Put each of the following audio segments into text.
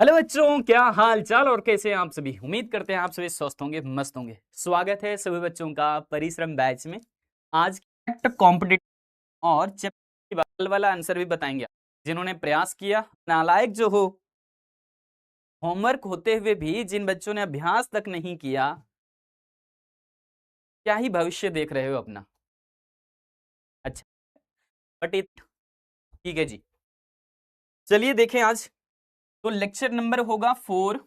Hello बच्चों, क्या हाल चाल और कैसे हैं आप सभी। उम्मीद करते हैं आप सभी स्वस्थ होंगे, मस्त होंगे। स्वागत है सभी बच्चों का परिश्रम बैच में। आज कॉम्पिटिटिव और चैप्टर वाला आंसर भी बताएंगे। जिन्होंने प्रयास किया, नालायक जो हो, होमवर्क होते हुए भी जिन बच्चों ने अभ्यास तक नहीं किया, क्या ही भविष्य देख रहे हो अपना। अच्छा, बट ठीक है जी। चलिए देखें आज। तो लेक्चर नंबर होगा 4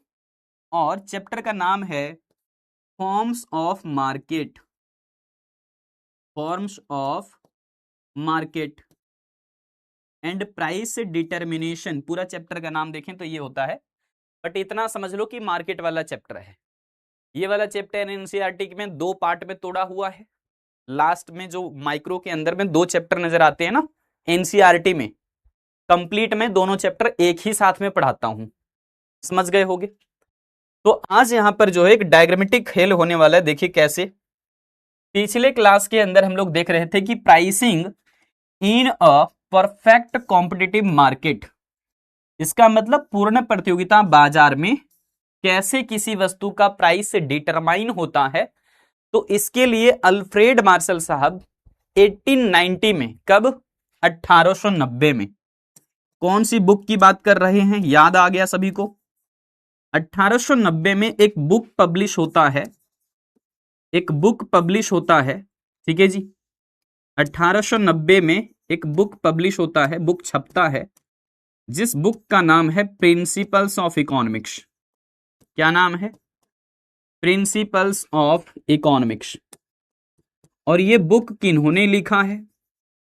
और चैप्टर का नाम है forms of market. Forms of market and price determination. पूरा चैप्टर का नाम देखें तो ये होता है, बट इतना समझ लो कि मार्केट वाला चैप्टर है। ये वाला चैप्टर एनसीईआरटी में दो पार्ट में तोड़ा हुआ है। लास्ट में जो माइक्रो के अंदर में दो चैप्टर नजर आते हैं ना, एनसीईआरटी में कंप्लीट में दोनों चैप्टर एक ही साथ में पढ़ाता हूं। समझ गए होगे। तो आज यहां पर जो है एक डायग्रामेटिक खेल होने वाला है। देखिए कैसे। पिछले क्लास के अंदर हम लोग देख रहे थे कि pricing in a perfect competitive market, इसका मतलब पूर्ण प्रतियोगिता बाजार में कैसे किसी वस्तु का प्राइस डिटरमाइन होता है। तो इसके लिए अल्फ्रेड मार्शल साहब 1890 में, कब, 1890 में, कौन सी बुक की बात कर रहे हैं, याद आ गया सभी को। 1890 में एक बुक पब्लिश होता है, एक बुक पब्लिश होता है। ठीक है जी। 1890 में एक बुक पब्लिश होता है, बुक छपता है, जिस बुक का नाम है प्रिंसिपल्स ऑफ इकोनॉमिक्स। क्या नाम है? Principles of economics. और ये बुक किन्होंने लिखा है?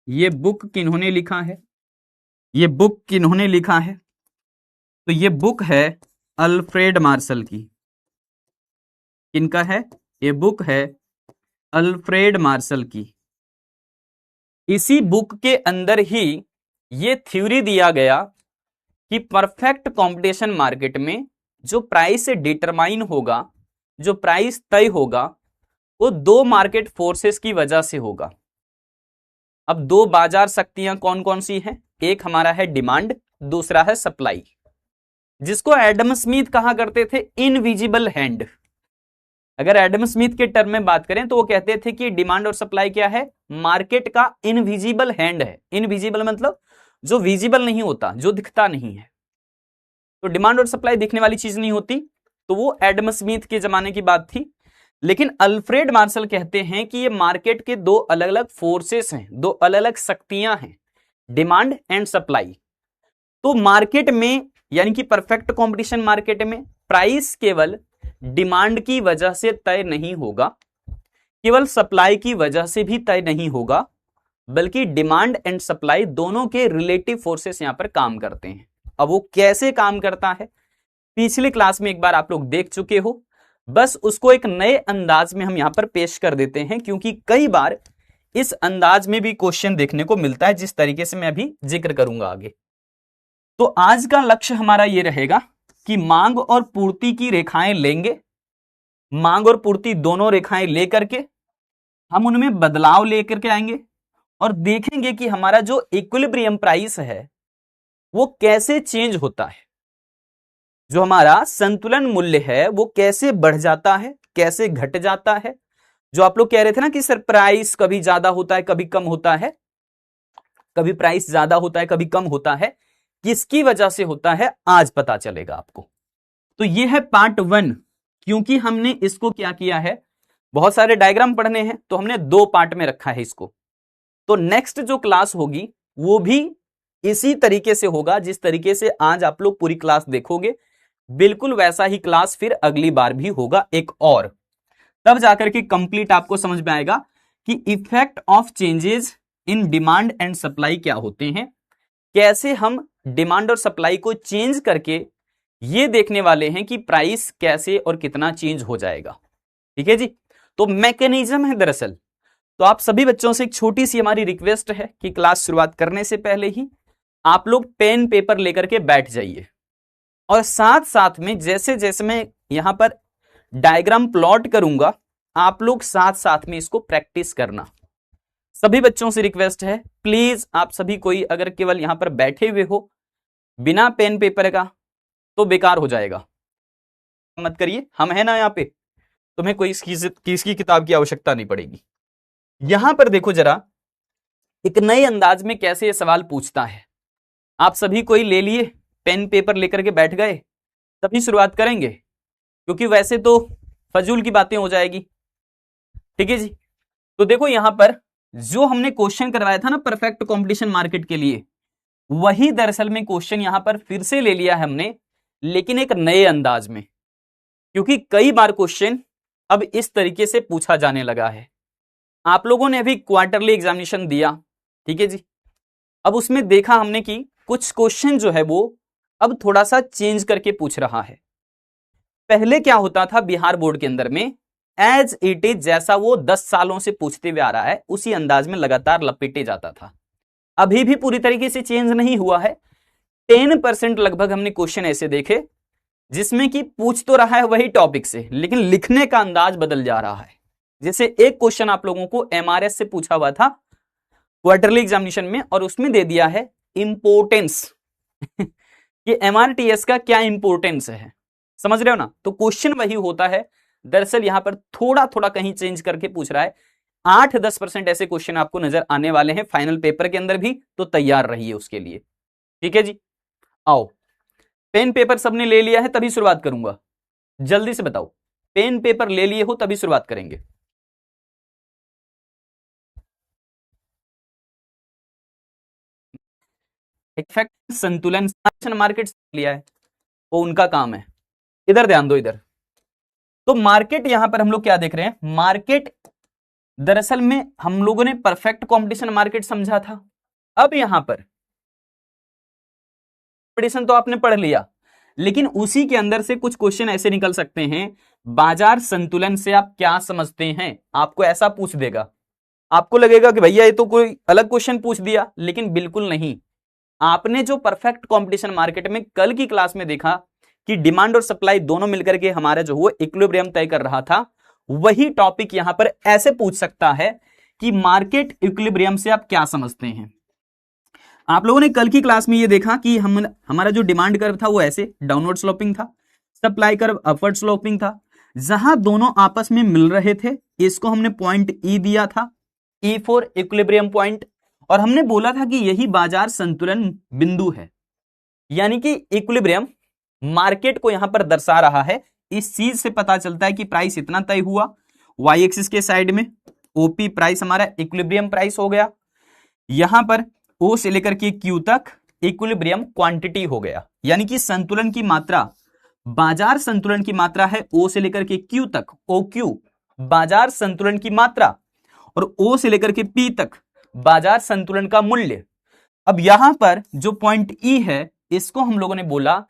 ये बुक किन्होंने लिखा है? ये बुक किन्होंने लिखा है? तो ये बुक है अल्फ्रेड मार्शल की। किनका है? ये बुक है अल्फ्रेड मार्शल की। इसी बुक के अंदर ही ये थ्योरी दिया गया कि परफेक्ट कंपटीशन मार्केट में जो प्राइस डिटरमाइन होगा, जो प्राइस तय होगा, वो दो मार्केट फोर्सेस की वजह से होगा। अब दो बाजार शक्तियां कौन कौन सी हैं? एक हमारा है डिमांड, दूसरा है सप्लाई, जिसको एडम स्मिथ कहा करते थे इनविजिबल हैंड। अगर एडम स्मिथ के टर्म में बात करें तो वो कहते थे कि डिमांड और सप्लाई क्या है? मार्केट का इनविजिबल हैंड है। इनविजिबल मतलब जो विजिबल नहीं होता, जो दिखता नहीं है। तो डिमांड और सप्लाई दिखने वाली चीज नहीं होती। तो वो एडम स्मिथ के जमाने की बात थी। लेकिन अल्फ्रेड मार्शल कहते हैं कि ये मार्केट के दो अलग अलग फोर्सेस हैं, दो अलग अलग शक्तियां हैं, डिमांड एंड सप्लाई। तो मार्केट में, यानी कि परफेक्ट कंपटीशन मार्केट में, प्राइस केवल डिमांड की वजह से तय नहीं होगा, केवल सप्लाई की वजह से भी तय नहीं होगा, बल्कि डिमांड एंड सप्लाई दोनों के रिलेटिव फोर्सेस यहां पर काम करते हैं। अब वो कैसे काम करता है, पिछली क्लास में एक बार आप लोग देख चुके हो। बस उसको एक नए अंदाज में हम यहां पर पेश कर देते हैं, क्योंकि कई बार इस अंदाज में भी क्वेश्चन देखने को मिलता है, जिस तरीके से मैं अभी जिक्र करूंगा आगे। तो आज का लक्ष्य हमारा यह रहेगा कि मांग और पूर्ति की रेखाएं लेंगे, मांग और पूर्ति दोनों रेखाएं लेकर के हम उनमें बदलाव लेकर के आएंगे और देखेंगे कि हमारा जो इक्विलिब्रियम प्राइस है वो कैसे चेंज होता है, जो हमारा संतुलन मूल्य है वो कैसे बढ़ जाता है, कैसे घट जाता है। जो आप लोग कह रहे थे ना कि सर प्राइस कभी ज्यादा होता है कभी कम होता है, कभी प्राइस ज्यादा होता है कभी कम होता है, किसकी वजह से होता है, आज पता चलेगा आपको। तो ये है पार्ट 1। क्योंकि हमने इसको क्या किया है, बहुत सारे डायग्राम पढ़ने हैं, तो हमने दो पार्ट में रखा है इसको। तो नेक्स्ट जो क्लास होगी वो भी इसी तरीके से होगा, जिस तरीके से आज आप लोग पूरी क्लास देखोगे, बिल्कुल वैसा ही क्लास फिर अगली बार भी होगा एक और। तब जाकर के कंप्लीट आपको समझ में आएगा कि effect of changes in demand and supply क्या होते हैं, कैसे हम डिमांड और सप्लाई को चेंज करके ये देखने वाले हैं कि प्राइस कैसे और कितना चेंज हो जाएगा। ठीक है जी। तो मैकेनिज्म है दरअसल। तो आप सभी बच्चों से एक छोटी सी हमारी रिक्वेस्ट है कि क्लास शुरुआत करने से पहले ही आप लोग पेन पेपर लेकर के बैठ जाइए, और साथ साथ में जैसे जैसे मैं यहां पर डायग्राम प्लॉट करूंगा, आप लोग साथ साथ में इसको प्रैक्टिस करना। सभी बच्चों से रिक्वेस्ट है, प्लीज आप सभी कोई अगर केवल यहां पर बैठे हुए हो बिना पेन पेपर का, तो बेकार हो जाएगा, मत करिए, हम है ना यहाँ पे, तुम्हें कोई इसकी किताब की आवश्यकता नहीं पड़ेगी। यहां पर देखो जरा, एक नए अंदाज में कैसे ये सवाल पूछता है। आप सभी कोई ले लिए, पेन पेपर लेकर के बैठ गए, तभी शुरुआत करेंगे, क्योंकि वैसे तो फजूल की बातें हो जाएगी। ठीक है जी, तो देखो यहां पर जो हमने क्वेश्चन करवाया था ना परफेक्ट कंपटीशन मार्केट के लिए, वही दरअसल में क्वेश्चन यहां पर फिर से ले लिया है हमने, लेकिन एक नए अंदाज में, क्योंकि कई बार क्वेश्चन अब इस तरीके से पूछा जाने लगा है। आप लोगों ने अभी क्वार्टरली एग्जामिनेशन दिया, ठीक है जी, अब उसमें देखा हमने कि कुछ क्वेश्चन जो है वो अब थोड़ा सा चेंज करके पूछ रहा है। पहले क्या होता था बिहार बोर्ड के अंदर में, एज इट इज जैसा वो 10 सालों से पूछते हुए आ रहा है उसी अंदाज में लगातार लपेटे जाता था। अभी भी पूरी तरीके से चेंज नहीं हुआ है, 10% लगभग हमने क्वेश्चन ऐसे देखे जिसमें कि पूछ तो रहा है वही टॉपिक से, लेकिन लिखने का अंदाज बदल जा रहा है। जैसे एक क्वेश्चन आप लोगों को एमआरएस से पूछा हुआ था क्वार्टरली एग्जामिनेशन में, और उसमें दे दिया है इंपोर्टेंस कि एमआरटीएस का क्या इंपोर्टेंस है, समझ रहे हो ना। तो क्वेश्चन वही होता है, दरअसल यहां पर थोड़ा थोड़ा कहीं चेंज करके पूछ रहा है। 8-10% ऐसे क्वेश्चन आपको नजर आने वाले हैं फाइनल पेपर के अंदर भी, तो तैयार रहिए उसके लिए। ठीक है जी, आओ पेन पेपर सबने ले लिया है, तभी शुरुआत करूंगा, जल्दी से बताओ, पेन पेपर ले लिए हो तभी शुरुआत करेंगे। इफेक्ट संतुलन मार्केट लिया है, वो उनका काम है। इधर ध्यान दो, इधर तो मार्केट, यहां पर हम लोग क्या देख रहे हैं, मार्केट दरअसल में हम लोगों ने परफेक्ट कंपटीशन मार्केट समझा था। अब यहां पर कंपटीशन तो आपने पढ़ लिया, लेकिन उसी के अंदर से कुछ क्वेश्चन ऐसे निकल सकते हैं, बाजार संतुलन से आप क्या समझते हैं, आपको ऐसा पूछ देगा। आपको लगेगा कि भैया ये तो कोई अलग क्वेश्चन पूछ दिया, लेकिन बिल्कुल नहीं। आपने जो परफेक्ट कंपटीशन मार्केट में कल की क्लास में देखा कि डिमांड और सप्लाई दोनों मिलकर के हमारा जो वो इक्विलिब्रियम तय कर रहा था, वही टॉपिक यहां पर ऐसे पूछ सकता है कि मार्केट इक्विलिब्रियम से आप क्या समझते हैं। आप लोगों ने कल की क्लास में ये देखा कि हमारा जो डिमांड कर्व था वो ऐसे डाउनवर्ड स्लोपिंग था, सप्लाई कर्व अपवर्ड स्लोपिंग था, जहां दोनों आपस में मिल रहे थे, इसको हमने पॉइंट ई दिया था, ई फॉर इक्विलिब्रियम पॉइंट, और हमने बोला था कि यही बाजार संतुलन बिंदु है, यानी कि इक्विलिब्रियम मार्केट को यहां पर दर्शा रहा है। इस चीज से पता चलता है कि प्राइस इतना तय हुआ, वाई एक्सिस के साइड में ओपी प्राइस हमारा इक्विलिब्रियम प्राइस हो गया, यहां पर ओ से लेकर के क्यू तक इक्विलिब्रियम क्वांटिटी हो गया, यानी कि संतुलन की मात्रा, बाजार संतुलन की मात्रा है ओ से लेकर के क्यू तक, ओ क्यू बाजार संतुलन की मात्रा, और ओ से लेकर के पी तक बाजार संतुलन का मूल्य। अब यहां पर जो पॉइंट ई है, इसको हम लोगों ने बोला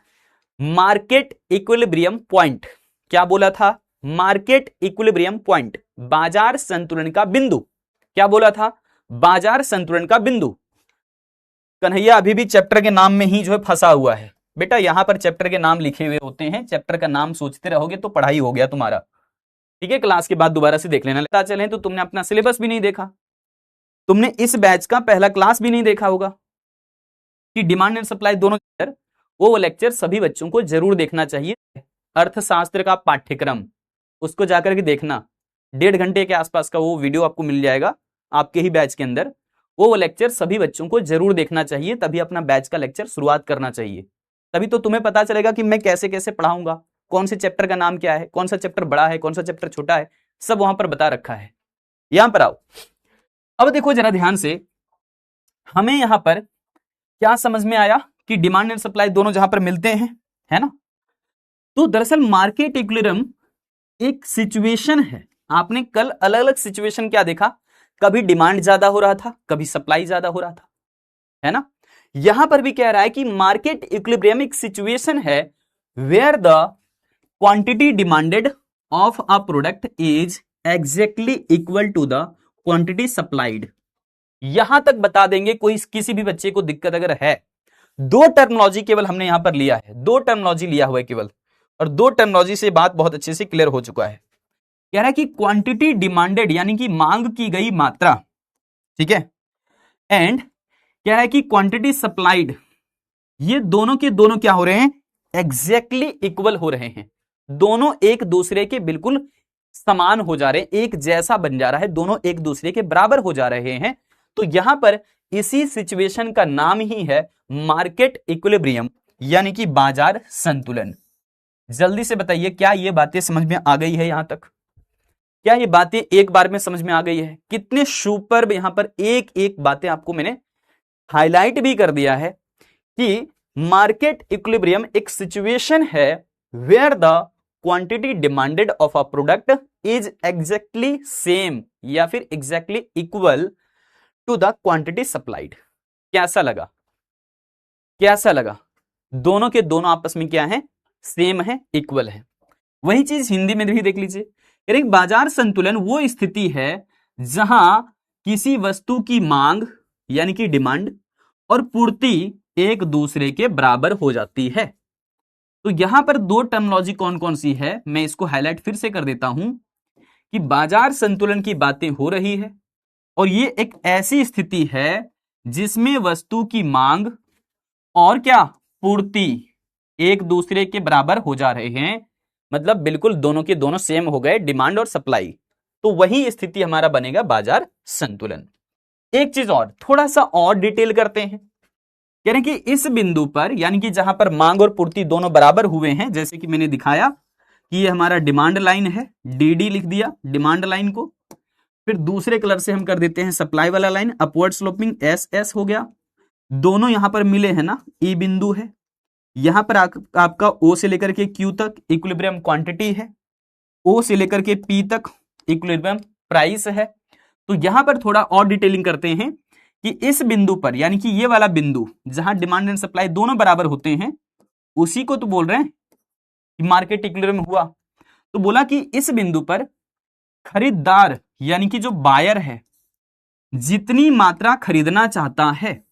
मार्केट इक्विलिब्रियम पॉइंट। क्या बोला था, मार्केट इक्विलिब्रियम पॉइंट, बाजार संतुलन का बिंदु। क्या बोला था, बाजार संतुलन का बिंदु। कन्हैया अभी भी चैप्टर के नाम में ही जो है फंसा हुआ है। बेटा यहां पर चैप्टर के नाम लिखे हुए होते हैं, चैप्टर का नाम सोचते रहोगे तो पढ़ाई हो गया तुम्हारा। ठीक है, क्लास के बाद दोबारा से देख लेना। पता चले तो तुमने अपना सिलेबस भी नहीं देखा, तुमने इस बैच का पहला क्लास भी नहीं देखा होगा कि डिमांड एंड सप्लाई दोनों, वो लेक्चर सभी बच्चों को जरूर देखना चाहिए। अर्थशास्त्र का पाठ्यक्रम, उसको जाकर के देखना, 1.5 घंटे के आसपास का वो वीडियो आपको मिल जाएगा आपके ही बैच के अंदर। वो लेक्चर सभी बच्चों को जरूर देखना चाहिए, तभी अपना बैच का लेक्चर शुरुआत करना चाहिए। तभी तो तुम्हें पता चलेगा कि मैं कैसे कैसे पढ़ाऊंगा, कौन से चैप्टर का नाम क्या है, कौन सा चैप्टर बड़ा है, कौन सा चैप्टर छोटा है, सब वहां पर बता रखा है। यहां पर आओ, अब देखो जरा ध्यान से, हमें यहां पर क्या समझ में आया कि डिमांड एंड सप्लाई दोनों जहां पर मिलते हैं, है ना। तो दरअसल मार्केट इक्विलिब्रियम एक सिचुएशन है। आपने कल अलग अलग सिचुएशन क्या देखा, कभी डिमांड ज्यादा हो रहा था, कभी सप्लाई ज्यादा हो रहा था, है ना। यहां पर भी कह रहा है कि मार्केट इक्विलिब्रियम एक सिचुएशन है where the quantity demanded of a product is exactly equal to the quantity supplied. यहां तक बता देंगे, कोई किसी भी बच्चे को दिक्कत अगर है। 2 टर्मिनोलॉजी केवल हमने यहां पर लिया है, 2 टर्मिनोलॉजी लिया हुआ है केवल, और 2 टर्मिनोलॉजी से बात बहुत अच्छे से क्लियर हो चुका है। कह रहा है कि क्वांटिटी डिमांडेड यानी कि मांग की गई मात्रा, ठीक है, एंड कह रहा है कि क्वांटिटी सप्लाइड, ये दोनों के दोनों क्या हो रहे हैं, एग्जैक्टली इक्वल हो रहे हैं, दोनों एक दूसरे के बिल्कुल समान हो जा रहे हैं, एक जैसा बन जा रहा है, दोनों एक दूसरे के बराबर हो जा रहे हैं। तो यहां पर इसी सिचुएशन का नाम ही है मार्केट इक्विलिब्रियम, यानी कि बाजार संतुलन। जल्दी से बताइए, क्या ये बातें समझ में आ गई है यहां तक? क्या ये बातें एक बार में समझ में आ गई है? कितने सुपर्ब यहां पर एक एक बातें आपको मैंने हाईलाइट भी कर दिया है कि मार्केट इक्विलिब्रियम एक सिचुएशन है where the quantity demanded of a product is exactly same या फिर exactly equal to the quantity supplied. कैसा लगा? कैसा लगा? दोनों के दोनों आपस में क्या है? सेम है, इक्वल है। वही चीज हिंदी में भी देख लीजिए, यानी बाजार संतुलन वो स्थिति है जहां किसी वस्तु की मांग यानी कि डिमांड और पूर्ति एक दूसरे के बराबर हो जाती है। तो यहां पर दो टर्मिनोलॉजी कौन कौन सी है, मैं इसको हाईलाइट फिर से कर देता हूं कि बाजार संतुलन की बातें हो रही है और ये एक ऐसी स्थिति है जिसमें वस्तु की मांग और क्या, पूर्ति एक दूसरे के बराबर हो जा रहे हैं, मतलब बिल्कुल दोनों के दोनों सेम हो गए, डिमांड और सप्लाई। तो वही स्थिति हमारा बनेगा बाजार संतुलन। एक चीज और, थोड़ा सा और डिटेल करते हैं, कह रहे हैं कि इस बिंदु पर यानी कि जहां पर मांग और पूर्ति दोनों बराबर हुए हैं, जैसे कि मैंने दिखाया कि ये हमारा डिमांड लाइन है, डीडी लिख दिया डिमांड लाइन को, फिर दूसरे कलर से हम कर देते हैं सप्लाई वाला line, upward sloping S S हो गया, दोनों यहां पर मिले हैं ना, ई बिंदु है, यहां पर आपका ओ से लेकर के क्यू तक इक्विलिब्रियम क्वांटिटी है, ओ से लेकर के पी तक इक्विलिब्रियम प्राइस है। तो यहां पर थोड़ा और डिटेलिंग करते हैं कि इस बिंदु पर यानी कि ये वाला बिंदु जहां डिमांड एंड सप्लाई दोनों बराबर होते हैं, उसी को तो बोल रहे हैं कि मार्केट इक्विलिब्रियम हुआ। तो बोला कि इस बिंदु पर खरीदार यानी कि जो बायर है जितनी मात्रा खरीदना चाहता है,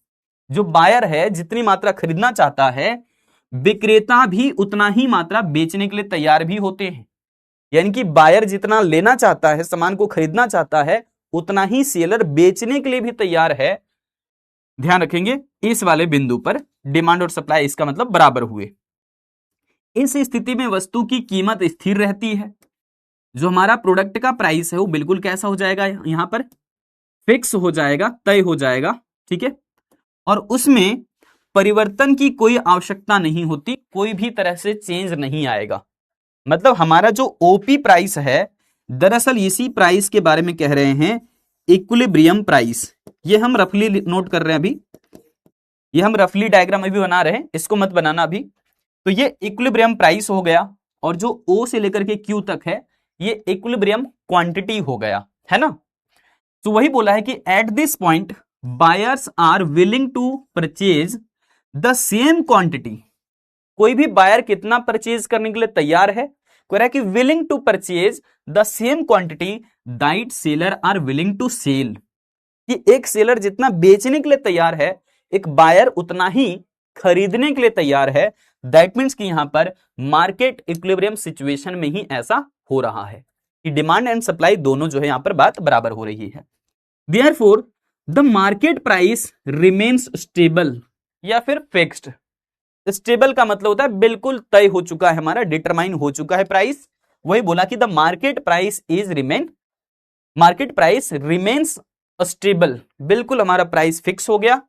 जो बायर है जितनी मात्रा खरीदना चाहता है, विक्रेता भी उतना ही मात्रा बेचने के लिए तैयार भी होते हैं। यानी कि बायर जितना लेना चाहता है, सामान को खरीदना चाहता है, उतना ही सेलर बेचने के लिए भी तैयार है। ध्यान रखेंगे इस वाले बिंदु पर डिमांड और सप्लाई इसका मतलब बराबर हुए। इस स्थिति में वस्तु की कीमत स्थिर रहती है, जो हमारा प्रोडक्ट का प्राइस है वो बिल्कुल कैसा हो जाएगा, यहां पर फिक्स हो जाएगा, तय हो जाएगा, ठीक है, और उसमें परिवर्तन की कोई आवश्यकता नहीं होती, कोई भी तरह से चेंज नहीं आएगा। मतलब हमारा जो ओपी प्राइस है, दरअसल इसी प्राइस के बारे में कह रहे हैं इक्विलिब्रियम प्राइस। ये हम रफली नोट कर रहे हैं अभी, ये हम रफली डायग्राम अभी बना रहे हैं, इसको मत बनाना अभी। तो ये इक्विलिब्रियम प्राइस हो गया, और जो ओ से लेकर के क्यू तक है ये इक्विलिब्रियम क्वांटिटी हो गया, है ना। तो वही बोला है कि at this point buyers are willing to purchase the same quantity. कोई भी बायर कितना परचेज करने के लिए तैयार है, कह रहा है कि willing to purchase the same quantity that seller are willing to sell. कि एक सेलर जितना बेचने के लिए तैयार है, एक बायर उतना ही खरीदने के लिए तैयार है। दैट मीन्स कि यहां पर मार्केट इक्विलिब्रियम सिचुएशन में ही ऐसा हो रहा है कि डिमांड एंड सप्लाई दोनों जो है यहां पर बात बराबर हो रही है। Therefore, the market price remains stable या फिर फिक्स्ड। स्टेबल का मतलब होता है बिल्कुल तय हो चुका है, हमारा डिटरमाइन हो चुका है प्राइस। वही बोला कि the market price remains stable, बिल्कुल हमारा प्राइस फिक्स हो गया।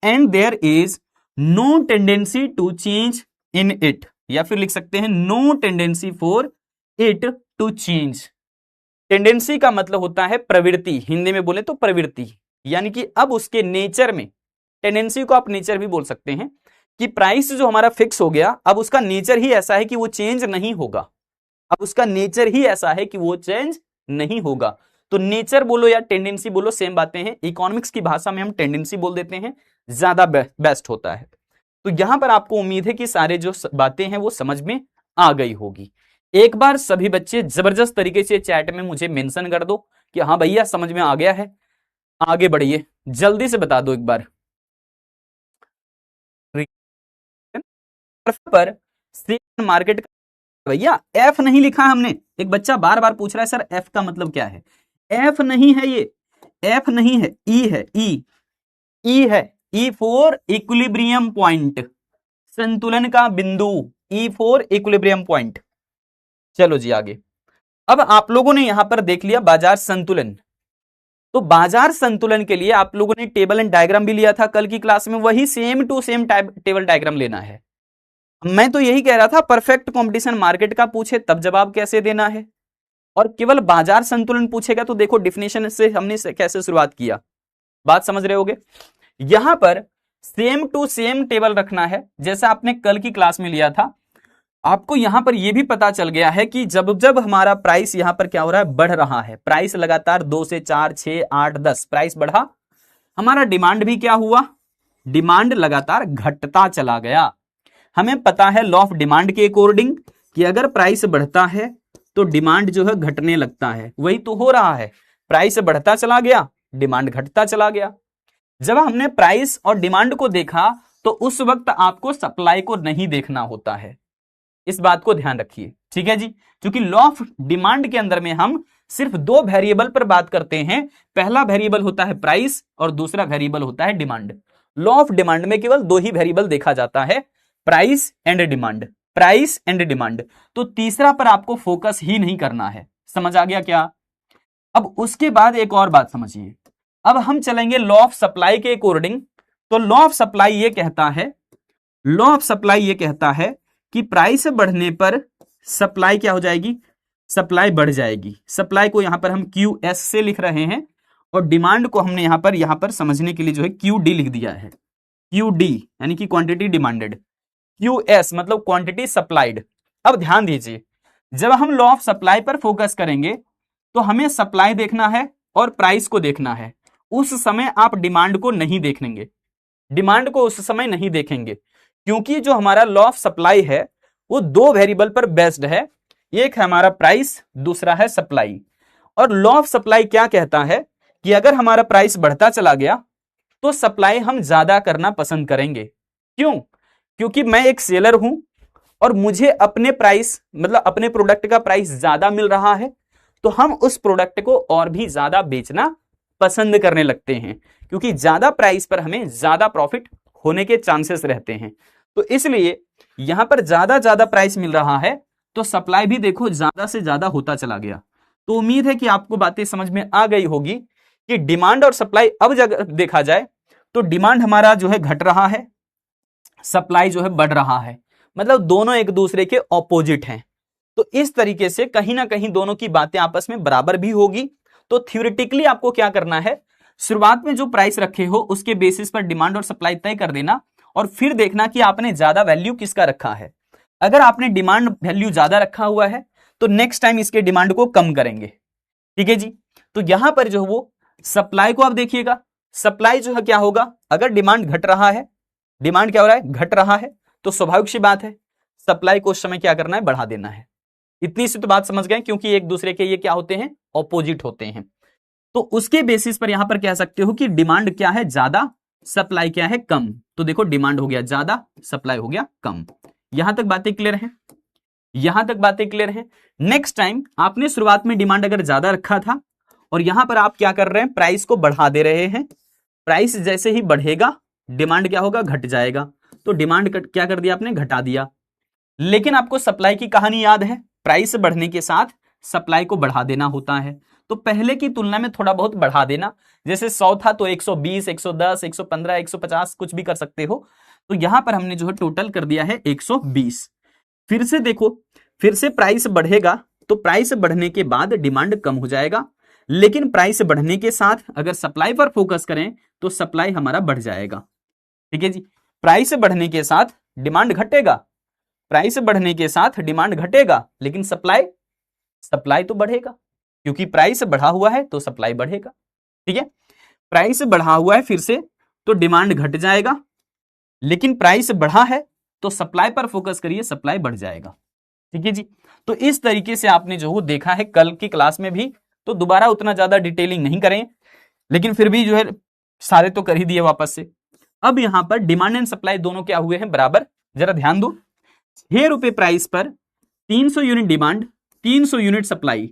And there is no tendency to change in it, या फिर लिख सकते हैं no tendency for it to change. Tendency का मतलब होता है प्रवृत्ति, हिंदी में बोले तो प्रवृत्ति, यानी कि अब उसके नेचर में, टेंडेंसी को आप नेचर भी बोल सकते हैं, कि प्राइस जो हमारा फिक्स हो गया, अब उसका नेचर ही ऐसा है कि वो चेंज नहीं होगा। अब उसका नेचर ही ऐसा है कि वो चेंज नहीं होगा। तो नेचर बोलो या टेंडेंसी बोलो, सेम बातें हैं। इकोनॉमिक्स की भाषा में हम टेंडेंसी बोल देते हैं, ज्यादा बेस्ट होता है। तो यहां पर आपको उम्मीद है कि सारे जो बातें हैं वो समझ में आ गई होगी। एक बार सभी बच्चे जबरदस्त तरीके से चैट में मुझे मेंशन कर दो कि हाँ भैया समझ में आ गया है। आगे बढ़िए, जल्दी से बता दो एक बार। पर मार्केट भैया एफ नहीं लिखा हमने। एक बच्चा बार बार पूछ रहा है सर एफ का मतलब क्या है। एफ नहीं है, ये एफ नहीं है, ई है, ई है, ई फॉर इक्विलिब्रियम पॉइंट, संतुलन का बिंदु। E4 equilibrium point. चलो जी आगे। अब आप लोगों ने यहां पर देख लिया बाजार संतुलन। तो बाजार संतुलन के लिए आप लोगों ने टेबल एंड डायग्राम भी लिया था कल की क्लास में, वही same to same table diagram लेना है। मैं तो यही कह रहा था परफेक्ट कंपटीशन मार्केट का पूछे तब जवाब कैसे देना है, और केवल बाजार संतुलन पूछेगा तो देखो डिफिनेशन से हमने कैसे शुरुआत किया, बात समझ रहे होगे। यहां पर सेम टू सेम टेबल रखना है जैसा आपने कल की क्लास में लिया था। आपको यहां पर यह भी पता चल गया है कि जब जब हमारा प्राइस यहां पर क्या हो रहा है, बढ़ रहा है, प्राइस लगातार 2 से 4 6 8 10 प्राइस बढ़ा, हमारा डिमांड भी क्या हुआ, डिमांड लगातार घटता चला गया। हमें पता है लॉ ऑफ डिमांड के अकॉर्डिंग कि अगर प्राइस बढ़ता है तो डिमांड जो है घटने लगता है, वही तो हो रहा है, प्राइस बढ़ता चला गया, डिमांड घटता चला गया। जब हमने प्राइस और डिमांड को देखा तो उस वक्त आपको सप्लाई को नहीं देखना होता है, इस बात को ध्यान रखिए, ठीक है जी। क्योंकि लॉ ऑफ डिमांड के अंदर में हम सिर्फ दो वेरिएबल पर बात करते हैं, पहला वेरिएबल होता है प्राइस और दूसरा वेरिएबल होता है डिमांड। लॉ ऑफ डिमांड में केवल दो ही वेरिएबल देखा जाता है, price and demand, price and demand. तो तीसरा पर आपको फोकस ही नहीं करना है, समझ आ गया क्या। अब उसके बाद एक और बात समझिए, अब हम चलेंगे लॉ ऑफ सप्लाई के अकॉर्डिंग। तो लॉ ऑफ सप्लाई ये कहता है, लॉ ऑफ सप्लाई ये कहता है कि प्राइस बढ़ने पर सप्लाई क्या हो जाएगी, सप्लाई बढ़ जाएगी। सप्लाई को यहां पर हम QS से लिख रहे हैं और डिमांड को हमने यहां पर समझने के लिए जो है QD लिख दिया है, QD यानी कि क्वांटिटी डिमांडेड, QS मतलब क्वांटिटी सप्लाइड। अब ध्यान दीजिए, जब हम लॉ ऑफ सप्लाई पर फोकस करेंगे तो हमें सप्लाई देखना है और प्राइस को देखना है। उस समय आप डिमांड को नहीं देखेंगे, डिमांड को उस समय नहीं देखेंगे, क्योंकि जो हमारा लॉ ऑफ सप्लाई है वो दो वेरिएबल पर बेस्ड है, एक है हमारा प्राइस, दूसरा है सप्लाई। और लॉ ऑफ सप्लाई क्या कहता है कि अगर हमारा प्राइस बढ़ता चला गया तो सप्लाई हम ज्यादा करना पसंद करेंगे। क्यों? क्योंकि मैं एक सेलर हूं और मुझे अपने प्राइस मतलब अपने प्रोडक्ट का प्राइस ज्यादा मिल रहा है, तो हम उस प्रोडक्ट को और भी ज्यादा बेचना पसंद करने लगते हैं, क्योंकि ज्यादा प्राइस पर हमें ज्यादा प्रॉफिट होने के चांसेस रहते हैं। तो इसलिए यहां पर ज्यादा प्राइस मिल रहा है तो सप्लाई भी देखो ज्यादा से ज्यादा होता चला गया। तो उम्मीद है कि आपको बातें समझ में आ गई होगी कि डिमांड और सप्लाई अब जब देखा जाए तो डिमांड हमारा जो है घट रहा है, सप्लाई जो है बढ़ रहा है, मतलब दोनों एक दूसरे के ऑपोजिट हैं। तो इस तरीके से कहीं ना कहीं दोनों की बातें आपस में बराबर भी होगी। तो थ्योरेटिकली आपको क्या करना है, शुरुआत में जो प्राइस रखे हो उसके बेसिस पर डिमांड और सप्लाई तय कर देना और फिर देखना कि आपने ज्यादा वैल्यू किसका रखा है। अगर आपने डिमांड वैल्यू ज्यादा रखा हुआ है तो नेक्स्ट टाइम इसके डिमांड को कम करेंगे, ठीक है जी। तो यहां पर जो वो सप्लाई को आप देखिएगा, सप्लाई जो है क्या होगा, अगर डिमांड घट रहा है, डिमांड क्या हो रहा है, घट रहा है, तो स्वाभाविक सी बात है सप्लाई को उस समय क्या करना है, बढ़ा देना है। इतनी सी तो बात समझ गए, क्योंकि एक दूसरे के ये क्या होते हैं, ऑपोजिट होते हैं। तो उसके बेसिस पर यहां पर कह सकते हो कि डिमांड क्या है, ज्यादा, सप्लाई क्या है, कम। तो देखो डिमांड हो गया ज्यादा, सप्लाई हो गया कम। यहां तक बातें क्लियर हैं, यहां तक बातें क्लियर हैं। नेक्स्ट टाइम आपने शुरुआत में डिमांड अगर ज्यादा रखा था और यहां पर आप क्या कर रहे हैं, प्राइस को बढ़ा दे रहे हैं, प्राइस जैसे ही बढ़ेगा डिमांड क्या होगा, घट जाएगा। तो डिमांड क्या कर दिया आपने, घटा दिया। लेकिन आपको सप्लाई की कहानी याद है, प्राइस बढ़ने के साथ सप्लाई को बढ़ा देना होता है। तो पहले की तुलना में थोड़ा बहुत बढ़ा देना, जैसे 100 था तो 120, 110, 115, 150 कुछ भी कर सकते हो। तो यहां पर हमने जो है टोटल कर दिया है 120। फिर से देखो, फिर से प्राइस बढ़ेगा तो प्राइस बढ़ने के बाद डिमांड कम हो जाएगा, लेकिन प्राइस बढ़ने के साथ अगर सप्लाई पर फोकस करें तो सप्लाई हमारा बढ़ जाएगा, ठीक है जी। प्राइस बढ़ने के साथ डिमांड घटेगा, प्राइस बढ़ने के साथ डिमांड घटेगा, लेकिन सप्लाई तो बढ़ेगा, क्योंकि प्राइस बढ़ा हुआ है तो सप्लाई बढ़ेगा, ठीक है। प्राइस बढ़ा हुआ है फिर से तो डिमांड घट जाएगा, लेकिन प्राइस बढ़ा है तो सप्लाई पर फोकस करिए, सप्लाई बढ़ जाएगा, ठीक है जी। तो इस तरीके से आपने जो देखा है कल की क्लास में भी, तो दोबारा उतना ज्यादा डिटेलिंग नहीं करें, लेकिन फिर भी जो है सारे तो कर ही दिए वापस से। अब यहां पर डिमांड एंड सप्लाई दोनों क्या हुए हैं, बराबर। जरा ध्यान दो, 6 रुपए प्राइस पर 300 यूनिट डिमांड, 300 यूनिट सप्लाई,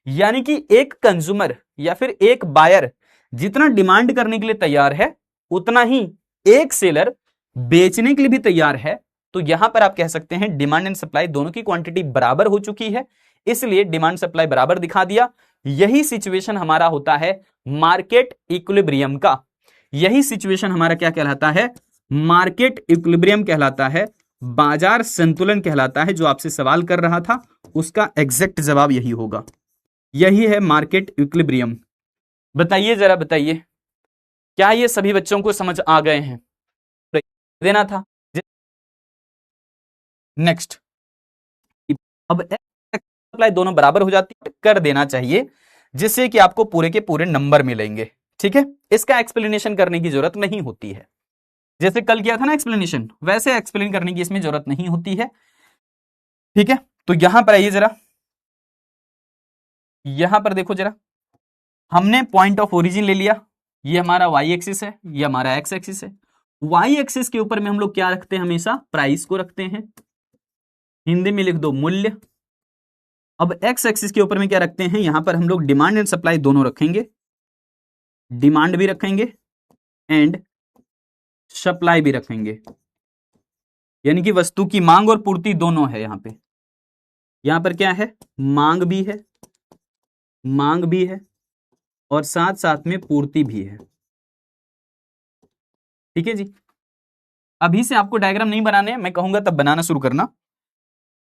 यानी कि एक कंज्यूमर या फिर एक बायर जितना डिमांड करने के लिए तैयार है उतना ही एक सेलर बेचने के लिए भी तैयार है, तो यहां पर आप कह सकते हैं डिमांड एंड सप्लाई दोनों की क्वांटिटी बराबर हो चुकी है, इसलिए डिमांड सप्लाई बराबर दिखा दिया। यही सिचुएशन हमारा होता है मार्केट इक्विलिब्रियम का। यही सिचुएशन हमारा क्या कहलाता है? मार्केट इक्विलिब्रियम कहलाता है, बाजार संतुलन कहलाता है। जो आपसे सवाल कर रहा था उसका एग्जैक्ट जवाब यही होगा, यही है मार्केट इक्विलिब्रियम। बताइए जरा, बताइए क्या ये सभी बच्चों को समझ आ गए हैं? देना था। नेक्स्ट, अब सप्लाई दोनों बराबर हो जाती है, कर देना चाहिए जिससे कि आपको पूरे के पूरे नंबर मिलेंगे। ठीक है, इसका एक्सप्लेनेशन करने की जरूरत नहीं होती है। जैसे कल किया था ना एक्सप्लेनेशन, वैसे एक्सप्लेन करने की इसमें जरूरत नहीं होती है। ठीक है, तो यहां पर आइए जरा, यहां पर देखो जरा, हमने पॉइंट ऑफ ओरिजिन ले लिया, ये हमारा वाई एक्सिस है, ये हमारा एक्स एक्सिस है। वाई एक्सिस के ऊपर में हम लोग क्या रखते हैं? हमेशा प्राइस को रखते हैं, हिंदी में लिख दो मूल्य। अब एक्स एक्सिस के ऊपर में क्या रखते हैं? यहां पर हम लोग डिमांड एंड सप्लाई दोनों रखेंगे, डिमांड भी रखेंगे एंड सप्लाई भी रखेंगे, यानी कि वस्तु की मांग और पूर्ति दोनों है। यहां पर क्या है? मांग भी है, मांग भी है और साथ साथ में पूर्ति भी है। ठीक है जी, अभी से आपको डायग्राम नहीं बनाने हैं, मैं कहूंगा तब बनाना शुरू करना।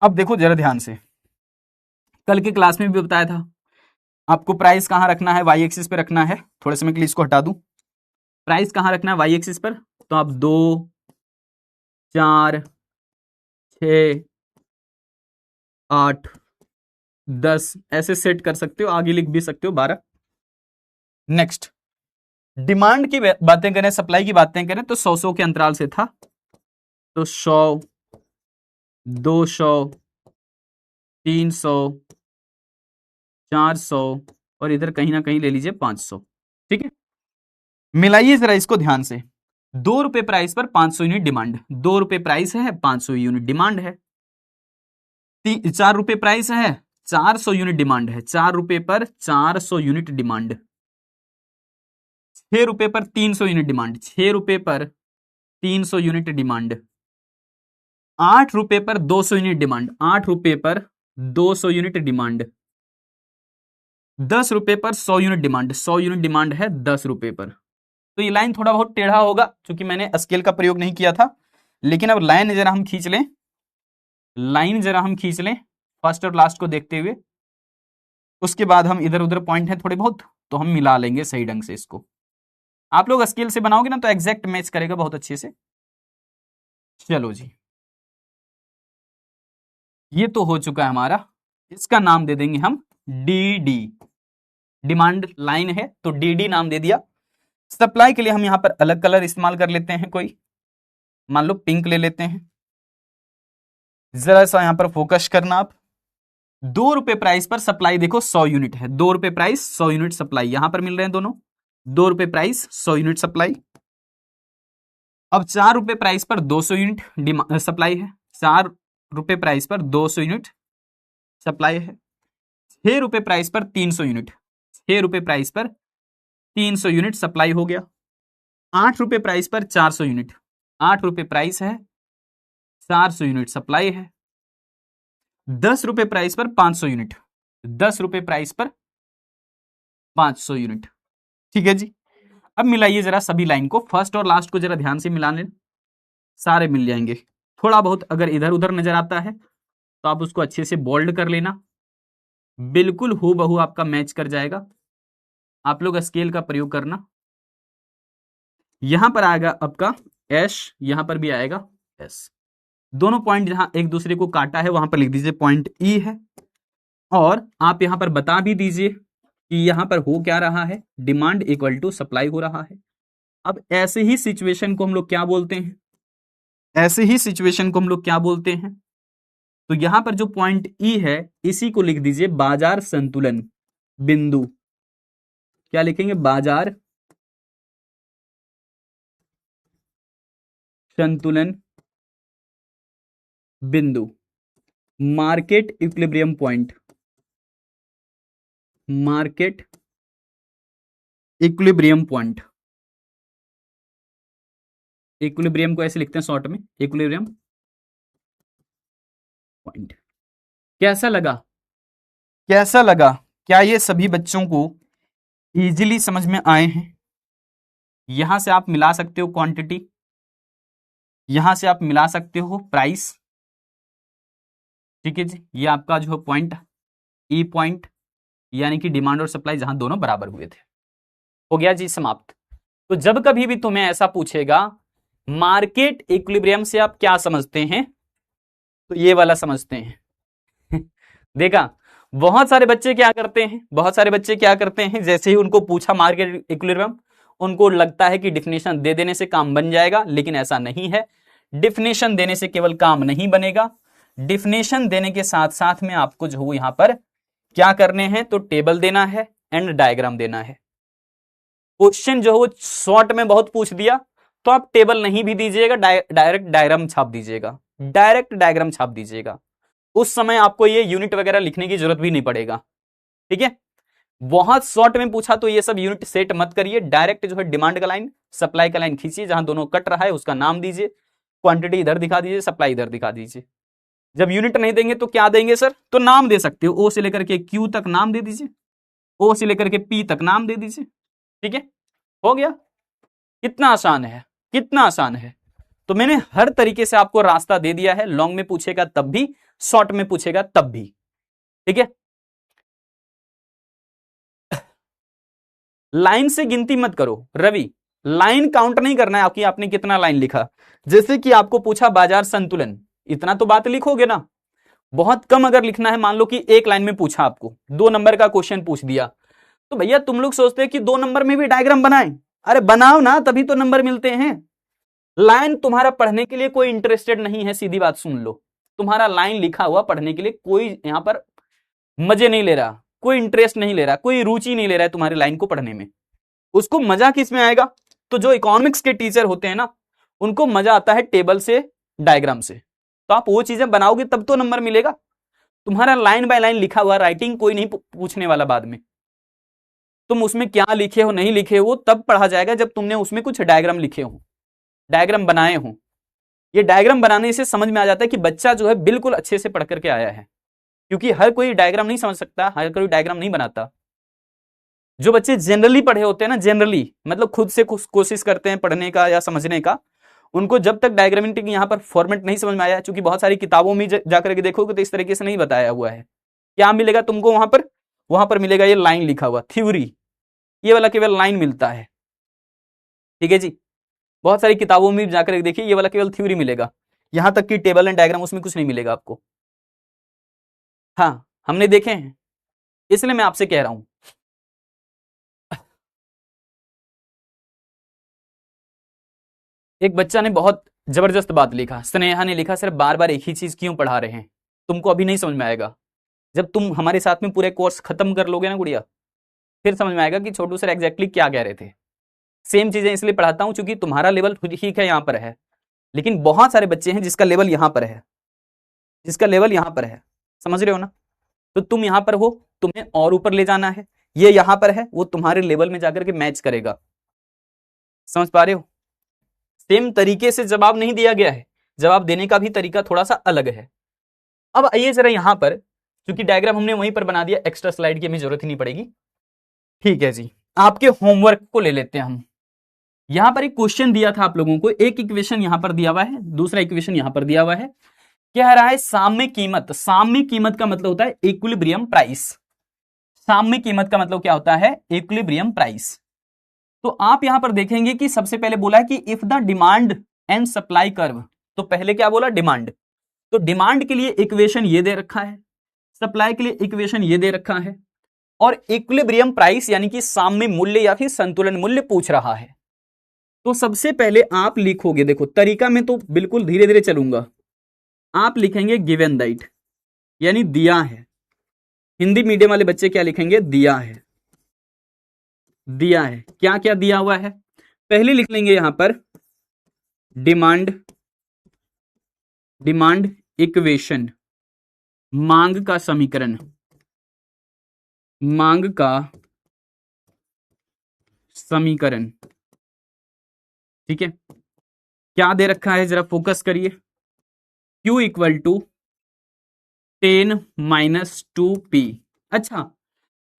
अब देखो जरा ध्यान से, कल के क्लास में भी बताया था आपको प्राइस कहां रखना है? वाई एक्सिस पे रखना है। थोड़े समय के लिए इसको हटा दूं। प्राइस कहां रखना है वाई एक्सिस पर? तो आप 2, 4, 6, 8, 10 ऐसे सेट कर सकते हो, आगे लिख भी सकते हो 12। नेक्स्ट, डिमांड की बातें करें, सप्लाई की बातें करें तो 100 के अंतराल से था, तो 100, 200, 300, 400 और इधर कहीं ना कहीं ले लीजिए 500। ठीक है, मिलाइए जरा इसको ध्यान से। 2 रुपए प्राइस पर 500 यूनिट डिमांड, 2 रुपए प्राइस है, 500 यूनिट डिमांड है। 4 रुपए प्राइस है, 400 यूनिट डिमांड है, 4 रुपए पर 400 यूनिट डिमांड। 6 रुपए पर 300 यूनिट डिमांड, 6 रुपए पर 300 यूनिट डिमांड। 8 रुपए पर 200 यूनिट डिमांड, 8 रुपए पर 200 यूनिट डिमांड। 10 रुपए पर 100 यूनिट डिमांड, 100 यूनिट डिमांड है 10 रुपए पर। तो ये लाइन थोड़ा बहुत टेढ़ा होगा क्योंकि मैंने स्केल का प्रयोग नहीं किया था, लेकिन अब लाइन जरा हम खींच लें, लाइन जरा हम खींच लें फर्स्ट और लास्ट को देखते हुए। उसके बाद हम इधर उधर पॉइंट है थोड़े बहुत, तो हम मिला लेंगे सही ढंग से इसको। आप लोग स्केल से बनाओगे ना तो एग्जैक्ट मैच करेगा बहुत अच्छे से। चलो जी, ये तो हो चुका है हमारा, इसका नाम दे देंगे हम डी डी। डिमांड लाइन है तो डी डी नाम दे दिया। सप्लाई के लिए हम यहां पर अलग कलर इस्तेमाल कर लेते हैं, कोई मान लो पिंक ले लेते हैं। जरा सा यहां पर फोकस करना आप। 2 रुपए प्राइस पर सप्लाई देखो 100 यूनिट है, 2 रुपए प्राइस 100 यूनिट सप्लाई यहां पर मिल रहे हैं दोनों। 2 रुपए प्राइस 100 यूनिट सप्लाई। अब 4 रुपए प्राइस पर 200 यूनिट सप्लाई है, 4 रुपए प्राइस पर 200 यूनिट सप्लाई है। 6 रुपए प्राइस पर 300 यूनिट, 6 रुपए प्राइस पर 300 यूनिट सप्लाई हो गया। 8 रुपए प्राइस पर 400 यूनिट, 8 रुपए प्राइस है, 400 यूनिट सप्लाई है। 10 रुपए प्राइस पर 500 यूनिट, 10 रुपए प्राइस पर 500 यूनिट। ठीक है जी, अब मिलाइए जरा सभी लाइन को, फर्स्ट और लास्ट को जरा ध्यान से मिला लें, सारे मिल जाएंगे। थोड़ा बहुत अगर इधर उधर नजर आता है तो आप उसको अच्छे से बोल्ड कर लेना, बिल्कुल हूबहू आपका मैच कर जाएगा। आप लोग स्केल का प्रयोग करना। यहां पर आएगा आपका एस, यहां पर भी आएगा एस। दोनों पॉइंट जहां एक दूसरे को काटा है वहां पर लिख दीजिए पॉइंट ई है, और आप यहां पर बता भी दीजिए कि यहां पर हो क्या रहा है, डिमांड इक्वल टू सप्लाई हो रहा है। अब ऐसे ही सिचुएशन को हम लोग क्या बोलते हैं? ऐसे ही सिचुएशन को हम लोग क्या बोलते हैं? तो यहां पर जो पॉइंट ई है इसी को लिख दीजिए बाजार संतुलन बिंदु। क्या लिखेंगे? बाजार संतुलन बिंदु, market equilibrium point, market equilibrium point. Equilibrium को ऐसे लिखते हैं शॉर्ट में, इक्विलिब्रियम पॉइंट। कैसा लगा, कैसा लगा? क्या ये सभी बच्चों को इजीली समझ में आए हैं? यहां से आप मिला सकते हो क्वांटिटी, यहां से आप मिला सकते हो प्राइस, ठीक है जी। ये आपका जो पॉइंट ई पॉइंट, यानी कि डिमांड और सप्लाई जहां दोनों बराबर हुए थे। हो गया जी समाप्त। तो जब कभी भी तुम्हें ऐसा पूछेगा मार्केट इक्विलिब्रियम से आप क्या समझते हैं, तो ये वाला समझते हैं। देखा, बहुत सारे बच्चे क्या करते हैं, बहुत सारे बच्चे क्या करते हैं, जैसे ही उनको पूछा मार्केट इक्विलिब्रियम, उनको लगता है कि डिफिनेशन दे देने से काम बन जाएगा, लेकिन ऐसा नहीं है। डिफिनेशन देने से केवल काम नहीं बनेगा, डिफिनेशन देने के साथ साथ में आपको जो यहां पर क्या करने हैं, तो टेबल देना है एंड डायग्राम देना है। क्वेश्चन जो वो शॉर्ट में बहुत पूछ दिया तो आप टेबल नहीं भी दीजिएगा, डायरेक्ट डायग्राम छाप दीजिएगा, डायरेक्ट डायग्राम छाप दीजिएगा। उस समय आपको ये यूनिट वगैरह लिखने की जरूरत भी नहीं पड़ेगा, ठीक है। बहुत शॉर्ट में पूछा तो ये सब यूनिट सेट मत करिए, डायरेक्ट जो है डिमांड का लाइन, सप्लाई का लाइन खींचिए, जहां दोनों कट रहा है उसका नाम दीजिए, क्वांटिटी इधर दिखा दीजिए, सप्लाई इधर दिखा दीजिए। जब यूनिट नहीं देंगे तो क्या देंगे सर, तो नाम दे सकते हो, ओ से लेकर के क्यू तक नाम दे दीजिए, ओ से लेकर के पी तक नाम दे दीजिए, ठीक है। हो गया, कितना आसान है, कितना आसान है। तो मैंने हर तरीके से आपको रास्ता दे दिया है, लॉन्ग में पूछेगा तब भी, शॉर्ट में पूछेगा तब भी, ठीक है। लाइन से गिनती मत करो रवि, लाइन काउंट नहीं करना है आपकी, आपने कितना लाइन लिखा। जैसे कि आपको पूछा बाजार संतुलन, इतना तो बात लिखोगे ना, बहुत कम अगर लिखना है, मान लो कि एक लाइन में पूछा आपको, 2 नंबर का क्वेश्चन पूछ दिया, तो भैया तुम लोग सोचते हैं कि 2 नंबर में भी डायग्राम बनाए, अरे बनाओ ना, तभी तो नंबर मिलते हैं। लाइन तुम्हारा पढ़ने के लिए कोई इंटरेस्टेड नहीं है, सीधी बात सुन लो, तुम्हारा लाइन लिखा हुआ पढ़ने के लिए कोई यहां पर मजे नहीं ले रहा, कोई इंटरेस्ट नहीं ले रहा, कोई रुचि नहीं ले रहा है तुम्हारी लाइन को पढ़ने में। उसको मजा किस में आएगा, तो जो इकोनॉमिक्स के टीचर होते हैं ना, उनको मजा आता है टेबल से, डायग्राम से। तो आप वो चीजें बनाओगे तब तो नंबर मिलेगा। तुम्हारा लाइन बाय लाइन लिखा हुआ राइटिंग कोई नहीं पूछने वाला बाद में, तुम उसमें क्या लिखे हो नहीं लिखे हो तब पढ़ा जाएगा जब तुमने उसमें कुछ डायग्राम लिखे हो, डायग्राम बनाए हो। ये डायग्राम बनाने से समझ में आ जाता है कि बच्चा जो है बिल्कुल अच्छे से पढ़ करके आया है, क्योंकि हर कोई डायग्राम नहीं समझ सकता, हर कोई डायग्राम नहीं बनाता। जो बच्चे जनरली पढ़े होते हैं ना, जनरली मतलब खुद से कोशिश करते हैं पढ़ने का या समझने का, उनको जब तक डायग्रामेटिक यहाँ पर फॉर्मेट नहीं समझ में आया, क्योंकि बहुत सारी किताबों में जाकर के देखोगे तो इस तरीके से नहीं बताया हुआ है। क्या मिलेगा तुमको वहां पर मिलेगा ये लाइन लिखा हुआ, थ्योरी, ये वाला केवल लाइन मिलता है, ठीक है जी। बहुत सारी किताबों में जाकर देखिए, ये वाला केवल थ्योरी मिलेगा, यहां तक कि टेबल एंड डायग्राम उसमें कुछ नहीं मिलेगा आपको। हाँ, हमने देखे हैं, इसलिए मैं आपसे कह रहा हूं। एक बच्चा ने बहुत जबरदस्त बात लिखा, स्नेहा ने लिखा, सर बार बार एक ही चीज क्यों पढ़ा रहे हैं, तुमको अभी नहीं समझ में आएगा, जब तुम हमारे साथ में पूरे कोर्स खत्म कर लोगे ना गुड़िया, फिर समझ में आएगा कि छोटू सर एग्जैक्टली क्या कह रहे थे। सेम चीजें इसलिए पढ़ाता हूं क्योंकि तुम्हारा लेवल ठीक है, यहाँ पर है, लेकिन बहुत सारे बच्चे हैं जिसका लेवल यहाँ पर है, जिसका लेवल यहाँ पर है, समझ रहे हो ना। तो तुम यहाँ पर हो, तुम्हें और ऊपर ले जाना है, ये यहाँ पर है, वो तुम्हारे लेवल में जाकर के मैच करेगा, समझ पा रहे हो। सेम तरीके से जवाब नहीं दिया गया है, जवाब देने का भी तरीका थोड़ा सा अलग है। अब आइए जरा यहां पर, क्योंकि डायग्राम हमने वहीं पर बना दिया, एक्स्ट्रा स्लाइड की हमें जरूरत ही नहीं पड़ेगी, ठीक है जी। आपके होमवर्क को ले लेते हैं हम। यहां पर एक क्वेश्चन दिया था आप लोगों को, एक इक्वेशन यहां पर दिया हुआ है, दूसरा इक्वेशन यहां पर दिया हुआ है, क्या रहा है, साम्य कीमत। साम्य कीमत का मतलब होता है इक्विलिब्रियम प्राइस, साम्य कीमत का मतलब क्या होता है, इक्विलिब्रियम प्राइस। तो आप यहां पर देखेंगे कि सबसे पहले बोला है कि if the demand and supply curve, तो पहले क्या बोला, डिमांड, तो डिमांड के लिए इक्वेशन ये दे रखा है, सप्लाई के लिए इक्वेशन ये दे रखा है, और इक्विलिब्रियम प्राइस यानी कि साम्य मूल्य या फिर संतुलन मूल्य पूछ रहा है। तो सबसे पहले आप लिखोगे, देखो तरीका में तो बिल्कुल धीरे धीरे चलूंगा, आप लिखेंगे गिवन दैट, यानी दिया है। हिंदी मीडियम वाले बच्चे क्या लिखेंगे, दिया है, दिया है, क्या क्या दिया हुआ है, पहले लिख लेंगे यहां पर डिमांड, डिमांड इक्वेशन, मांग का समीकरण, मांग का समीकरण, ठीक है। क्या दे रखा है जरा फोकस करिए, Q equal to 10 minus 2p। अच्छा,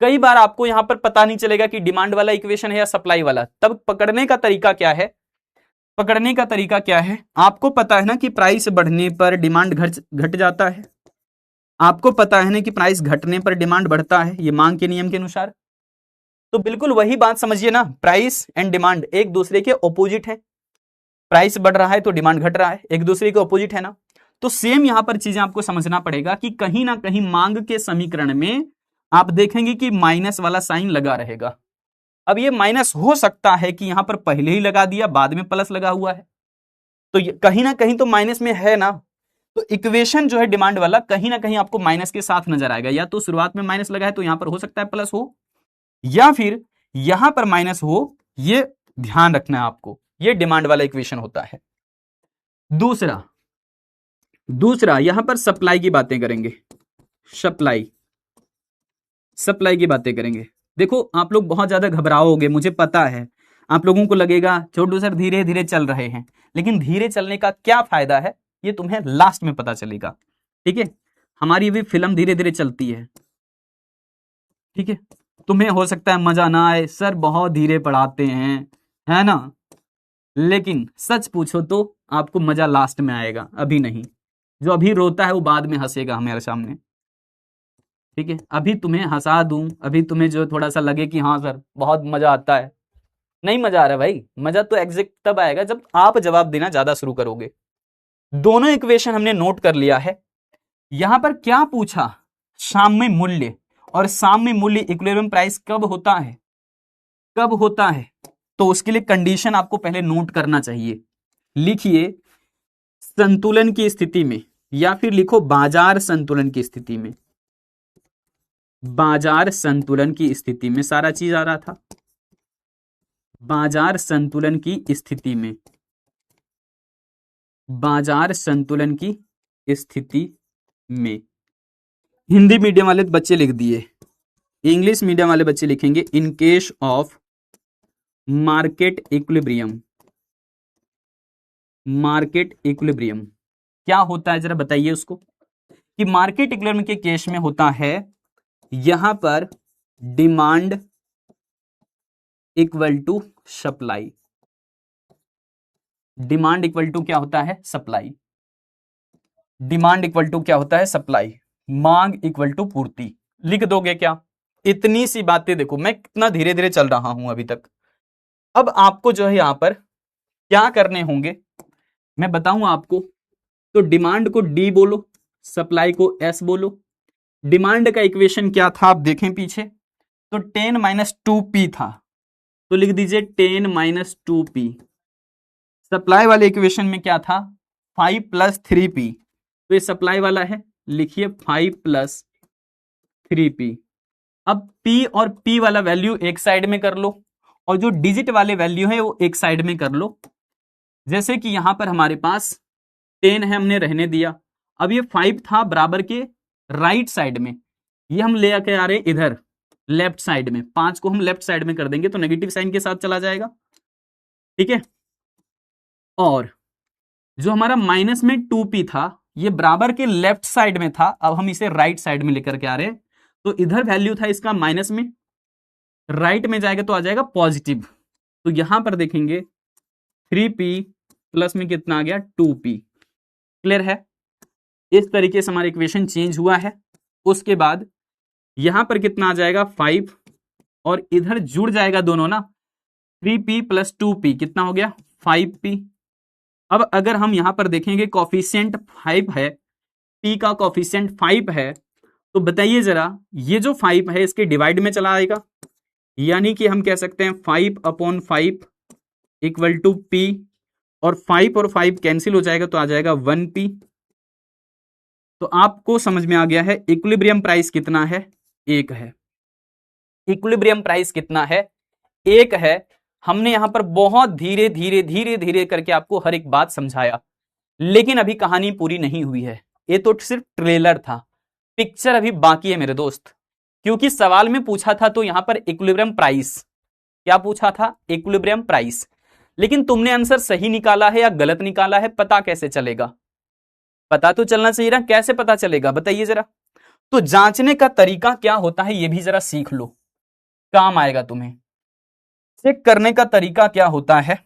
कई बार आपको यहां पर पता नहीं चलेगा कि डिमांड वाला इक्वेशन है या सप्लाई वाला, तब पकड़ने का तरीका क्या है? पकड़ने का तरीका क्या है? आपको पता है ना कि प्राइस बढ़ने पर डिमांड घट जाता है, आपको पता है ना कि प्राइस घटने पर डिमांड बढ़ता है, ये मांग के नियम के अनुसार। तो बिल्कुल वही बात समझिए ना, प्राइस एंड डिमांड एक दूसरे के ऑपोजिट है। प्राइस बढ़ रहा है तो डिमांड घट रहा है, एक दूसरे के ऑपोजिट है ना। तो सेम यहां पर चीजें आपको समझना पड़ेगा कि कहीं ना कहीं मांग के समीकरण में आप देखेंगे कि माइनस वाला साइन लगा रहेगा। अब ये माइनस हो सकता है कि यहां पर पहले ही लगा दिया, बाद में प्लस लगा हुआ है, तो कहीं ना कहीं तो माइनस में है ना। तो इक्वेशन जो है डिमांड वाला कहीं ना कहीं आपको माइनस के साथ नजर आएगा, या तो शुरुआत में माइनस लगा है तो यहां पर हो सकता है प्लस हो, या फिर यहां पर माइनस हो, ये ध्यान रखना है आपको। ये डिमांड वाला इक्वेशन होता है। दूसरा यहां पर सप्लाई की बातें करेंगे, सप्लाई की बातें करेंगे। देखो आप लोग बहुत ज्यादा घबराओगे, मुझे पता है। आप लोगों को लगेगा छोटू सर धीरे धीरे चल रहे हैं, लेकिन धीरे चलने का क्या फायदा है ये तुम्हें लास्ट में पता चलेगा। ठीक है, हमारी भी फिल्म धीरे धीरे चलती है। ठीक है, तुम्हें हो सकता है मजा ना आए, सर बहुत धीरे पढ़ाते हैं, है ना, लेकिन सच पूछो तो आपको मजा लास्ट में आएगा, अभी नहीं। जो अभी रोता है वो बाद में हंसेगा हमारे सामने। ठीक है, अभी तुम्हें हंसा दूं, अभी तुम्हें जो थोड़ा सा लगे कि हाँ सर बहुत मजा आता है, नहीं मजा आ रहा है भाई। मजा तो एग्जैक्ट तब आएगा जब आप जवाब देना ज्यादा शुरू करोगे। दोनों इक्वेशन हमने नोट कर लिया है। यहां पर क्या पूछा? साम्य मूल्य, और साम्य मूल्य इक्विलिब्रियम प्राइस कब होता है? कब होता है? तो उसके लिए कंडीशन आपको पहले नोट करना चाहिए। लिखिए संतुलन की स्थिति में, या फिर लिखो बाजार संतुलन की स्थिति में। बाजार संतुलन की स्थिति में सारा चीज आ रहा था। बाजार संतुलन की स्थिति में, बाजार संतुलन की स्थिति में। हिंदी मीडियम वाले बच्चे लिख दिए, इंग्लिश मीडियम वाले बच्चे लिखेंगे in case of market equilibrium. Market equilibrium क्या होता है जरा बताइए उसको। कि मार्केट इक्विलिब्रियम के केस में होता है यहां पर demand equal to supply. Demand equal to क्या होता है? सप्लाई। डिमांड इक्वल टू क्या होता है? सप्लाई। मांग इक्वल टू पूर्ति। लिख दोगे क्या? इतनी सी बातें देखो, मैं कितना धीरे धीरे चल रहा हूं अभी तक। अब आपको जो है यहां पर क्या करने होंगे मैं बताऊं आपको। तो डिमांड को डी बोलो, सप्लाई को एस बोलो। डिमांड का इक्वेशन क्या था आप देखें पीछे, तो 10 माइनस 2p था, तो लिख दीजिए 10 माइनस 2p। सप्लाई वाले इक्वेशन में क्या था? 5 प्लस 3p, तो ये सप्लाई वाला है, लिखिए 5 प्लस 3p। अब p और p वाला वैल्यू एक साइड में कर लो, और जो डिजिट वाले वैल्यू है वो एक साइड में कर लो। जैसे कि यहां पर हमारे पास 10 है, हमने रहने दिया। अब ये 5 था बराबर के राइट साइड में, ये हम ले आके आ रहे इधर लेफ्ट साइड में। 5 को हम लेफ्ट साइड में कर देंगे तो नेगेटिव साइन के साथ चला जाएगा। ठीक है, और जो हमारा माइनस में 2p था ये बराबर के लेफ्ट साइड में था, अब हम इसे राइट साइड में लेकर के आ रहे हैं। तो इधर वैल्यू था इसका माइनस में, राइट में जाएगा तो आ जाएगा पॉजिटिव। तो यहां पर देखेंगे 3p प्लस में कितना आ गया? 2p। क्लियर है? इस तरीके से हमारा इक्वेशन चेंज हुआ है। उसके बाद यहां पर कितना आ जाएगा? 5, और इधर जुड़ जाएगा दोनों ना, 3p प्लस 2p कितना हो गया? 5p। अब अगर हम यहां पर देखेंगे कॉफिशिएंट 5 है, p का कॉफिशिएंट 5 है, तो बताइए जरा ये जो 5 है इसके डिवाइड में चला आएगा, यानी कि हम कह सकते हैं 5/5 इक्वल टू p, और 5 और 5 कैंसिल हो जाएगा तो आ जाएगा 1p। तो आपको समझ में आ गया है इक्विलिब्रियम प्राइस कितना है? 1 है। इक्विलिब्रियम प्राइस कितना है? 1 है। हमने यहां पर बहुत धीरे धीरे धीरे धीरे करके आपको हर एक बात समझाया, लेकिन अभी कहानी पूरी नहीं हुई है। ये तो सिर्फ ट्रेलर था, पिक्चर अभी बाकी है मेरे दोस्त। क्योंकि सवाल में पूछा था तो यहां पर इक्विलिब्रियम प्राइस, क्या पूछा था? Equilibrium price. लेकिन तुमने आंसर सही निकाला है या गलत निकाला है पता कैसे चलेगा? पता तो चलना चाहिए ना, कैसे पता चलेगा बताइए जरा। तो जांचने का तरीका क्या होता है ये भी जरा सीख लो, काम आएगा तुम्हें। चेक करने का तरीका क्या होता है,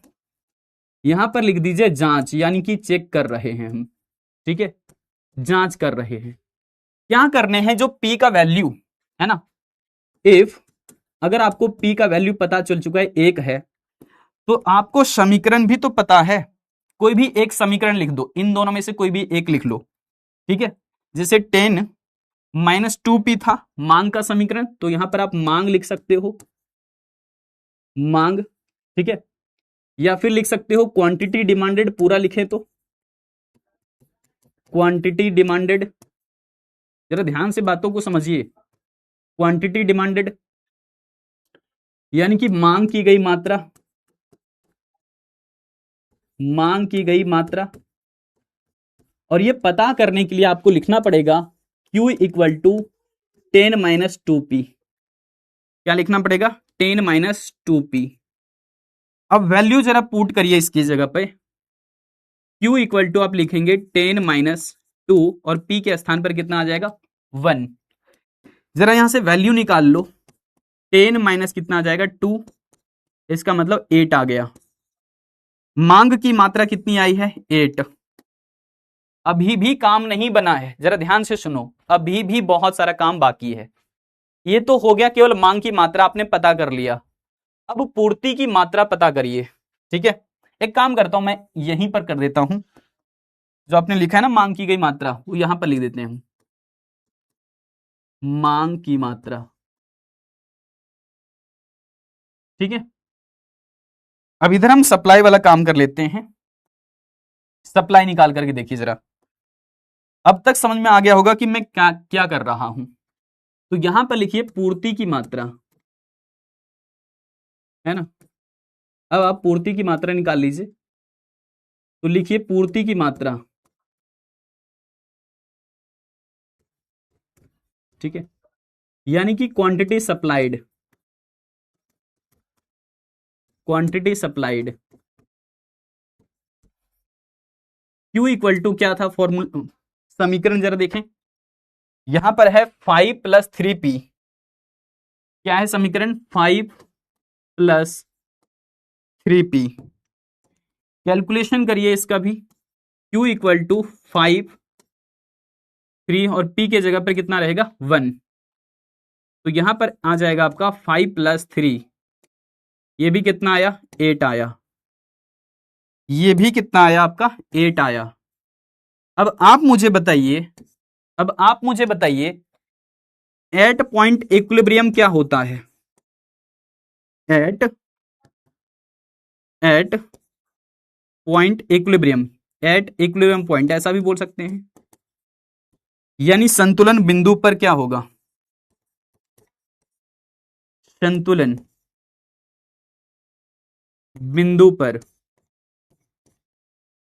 यहां पर लिख दीजिए जांच, यानी कि चेक कर रहे हैं हम, ठीक है, जांच कर रहे हैं। क्या करने हैं, जो पी का वैल्यू है ना, इफ अगर आपको पी का वैल्यू पता चल चुका है 1 है, तो आपको समीकरण भी तो पता है, कोई भी एक समीकरण लिख दो, इन दोनों में से कोई भी एक लिख लो, ठीक है। जैसे 10 माइनस 2p था मांग का समीकरण, तो यहां पर आप मांग लिख सकते हो, मांग, ठीक है। या फिर लिख सकते हो क्वांटिटी डिमांडेड, पूरा लिखें तो क्वांटिटी डिमांडेड, जरा ध्यान से बातों को समझिए। क्वांटिटी डिमांडेड यानी कि मांग की गई मात्रा, मांग की गई मात्रा। और ये पता करने के लिए आपको लिखना पड़ेगा Q equal to 10 minus 2p। क्या लिखना पड़ेगा, 10 माइनस 2p। अब वैल्यू जरा पुट करिए इसकी जगह पे, Q इक्वल टू आप लिखेंगे 10 माइनस 2 और p के स्थान पर कितना आ जाएगा 1। जरा यहां से वैल्यू निकाल लो, 10 माइनस कितना आ जाएगा 2, इसका मतलब 8 आ गया। मांग की मात्रा कितनी आई है 8। अभी भी काम नहीं बना है, जरा ध्यान से सुनो, अभी भी बहुत सारा काम बाकी है। ये तो हो गया केवल मांग की मात्रा आपने पता कर लिया, अब पूर्ति की मात्रा पता करिए, ठीक है। एक काम करता हूं मैं यहीं पर कर देता हूं, जो आपने लिखा है ना मांग की गई मात्रा, वो यहां पर लिख देते हैं, मांग की मात्रा, ठीक है। अब इधर हम सप्लाई वाला काम कर लेते हैं, सप्लाई निकाल करके देखिए जरा। अब तक समझ में आ गया होगा कि मैं क्या क्या कर रहा हूं। तो यहां पर लिखिए पूर्ति की मात्रा, है ना। अब आप पूर्ति की मात्रा निकाल लीजिए, तो लिखिए पूर्ति की मात्रा, ठीक है, यानी कि quantity supplied, quantity supplied. Q equal to क्या था फॉर्मूला, समीकरण जरा देखें, यहां पर है 5 प्लस 3p। क्या है समीकरण, 5 प्लस 3p। कैलकुलेशन करिए इसका भी, Q इक्वल टू 5 3 और p के जगह पर कितना रहेगा 1, तो यहां पर आ जाएगा आपका 5 प्लस 3, ये भी कितना आया 8 आया, ये भी कितना आया आपका 8 आया। अब आप मुझे बताइए, अब आप मुझे बताइए एट पॉइंट इक्विलिब्रियम क्या होता है, at point equilibrium, at equilibrium point ऐसा भी बोल सकते हैं, यानी संतुलन बिंदु पर क्या होगा, संतुलन बिंदु पर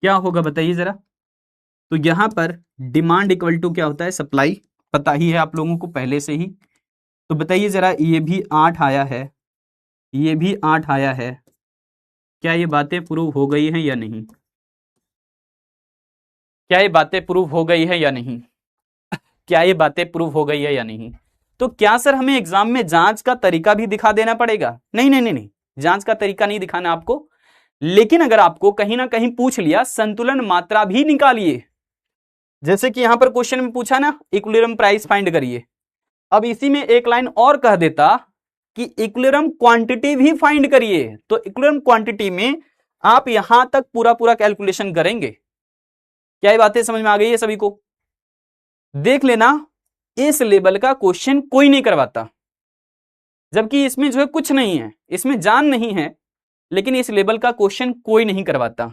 क्या होगा बताइए जरा। तो यहां पर डिमांड इक्वल टू क्या होता है सप्लाई, पता ही है आप लोगों को पहले से ही। तो बताइए जरा, ये भी 8 आया है, ये भी 8 आया है, क्या ये बातें प्रूव हो गई हैं या नहीं, क्या ये बातें प्रूव हो गई है या नहीं, क्या ये बातें प्रूव हो गई है या नहीं। तो क्या सर हमें एग्जाम में जांच का तरीका भी दिखा देना पड़ेगा, नहीं नहीं नहीं नहीं, जांच का तरीका नहीं दिखाना आपको, लेकिन अगर आपको कहीं ना कहीं पूछ लिया संतुलन मात्रा भी निकालिए, जैसे कि यहां पर क्वेश्चन में पूछा ना इक्विलिब्रियम प्राइस फाइंड करिए, अब इसी में एक लाइन और कह देता कि इक्विलिब्रियम क्वांटिटी भी फाइंड करिए, तो इक्विलिब्रियम क्वांटिटी में आप यहां तक पूरा पूरा कैलकुलेशन करेंगे। क्या ये बातें समझ में आ गई है सभी को, देख लेना इस लेवल का क्वेश्चन कोई नहीं करवाता, जबकि इसमें जो है कुछ नहीं है, इसमें जान नहीं है, लेकिन इस लेवल का क्वेश्चन कोई नहीं करवाता,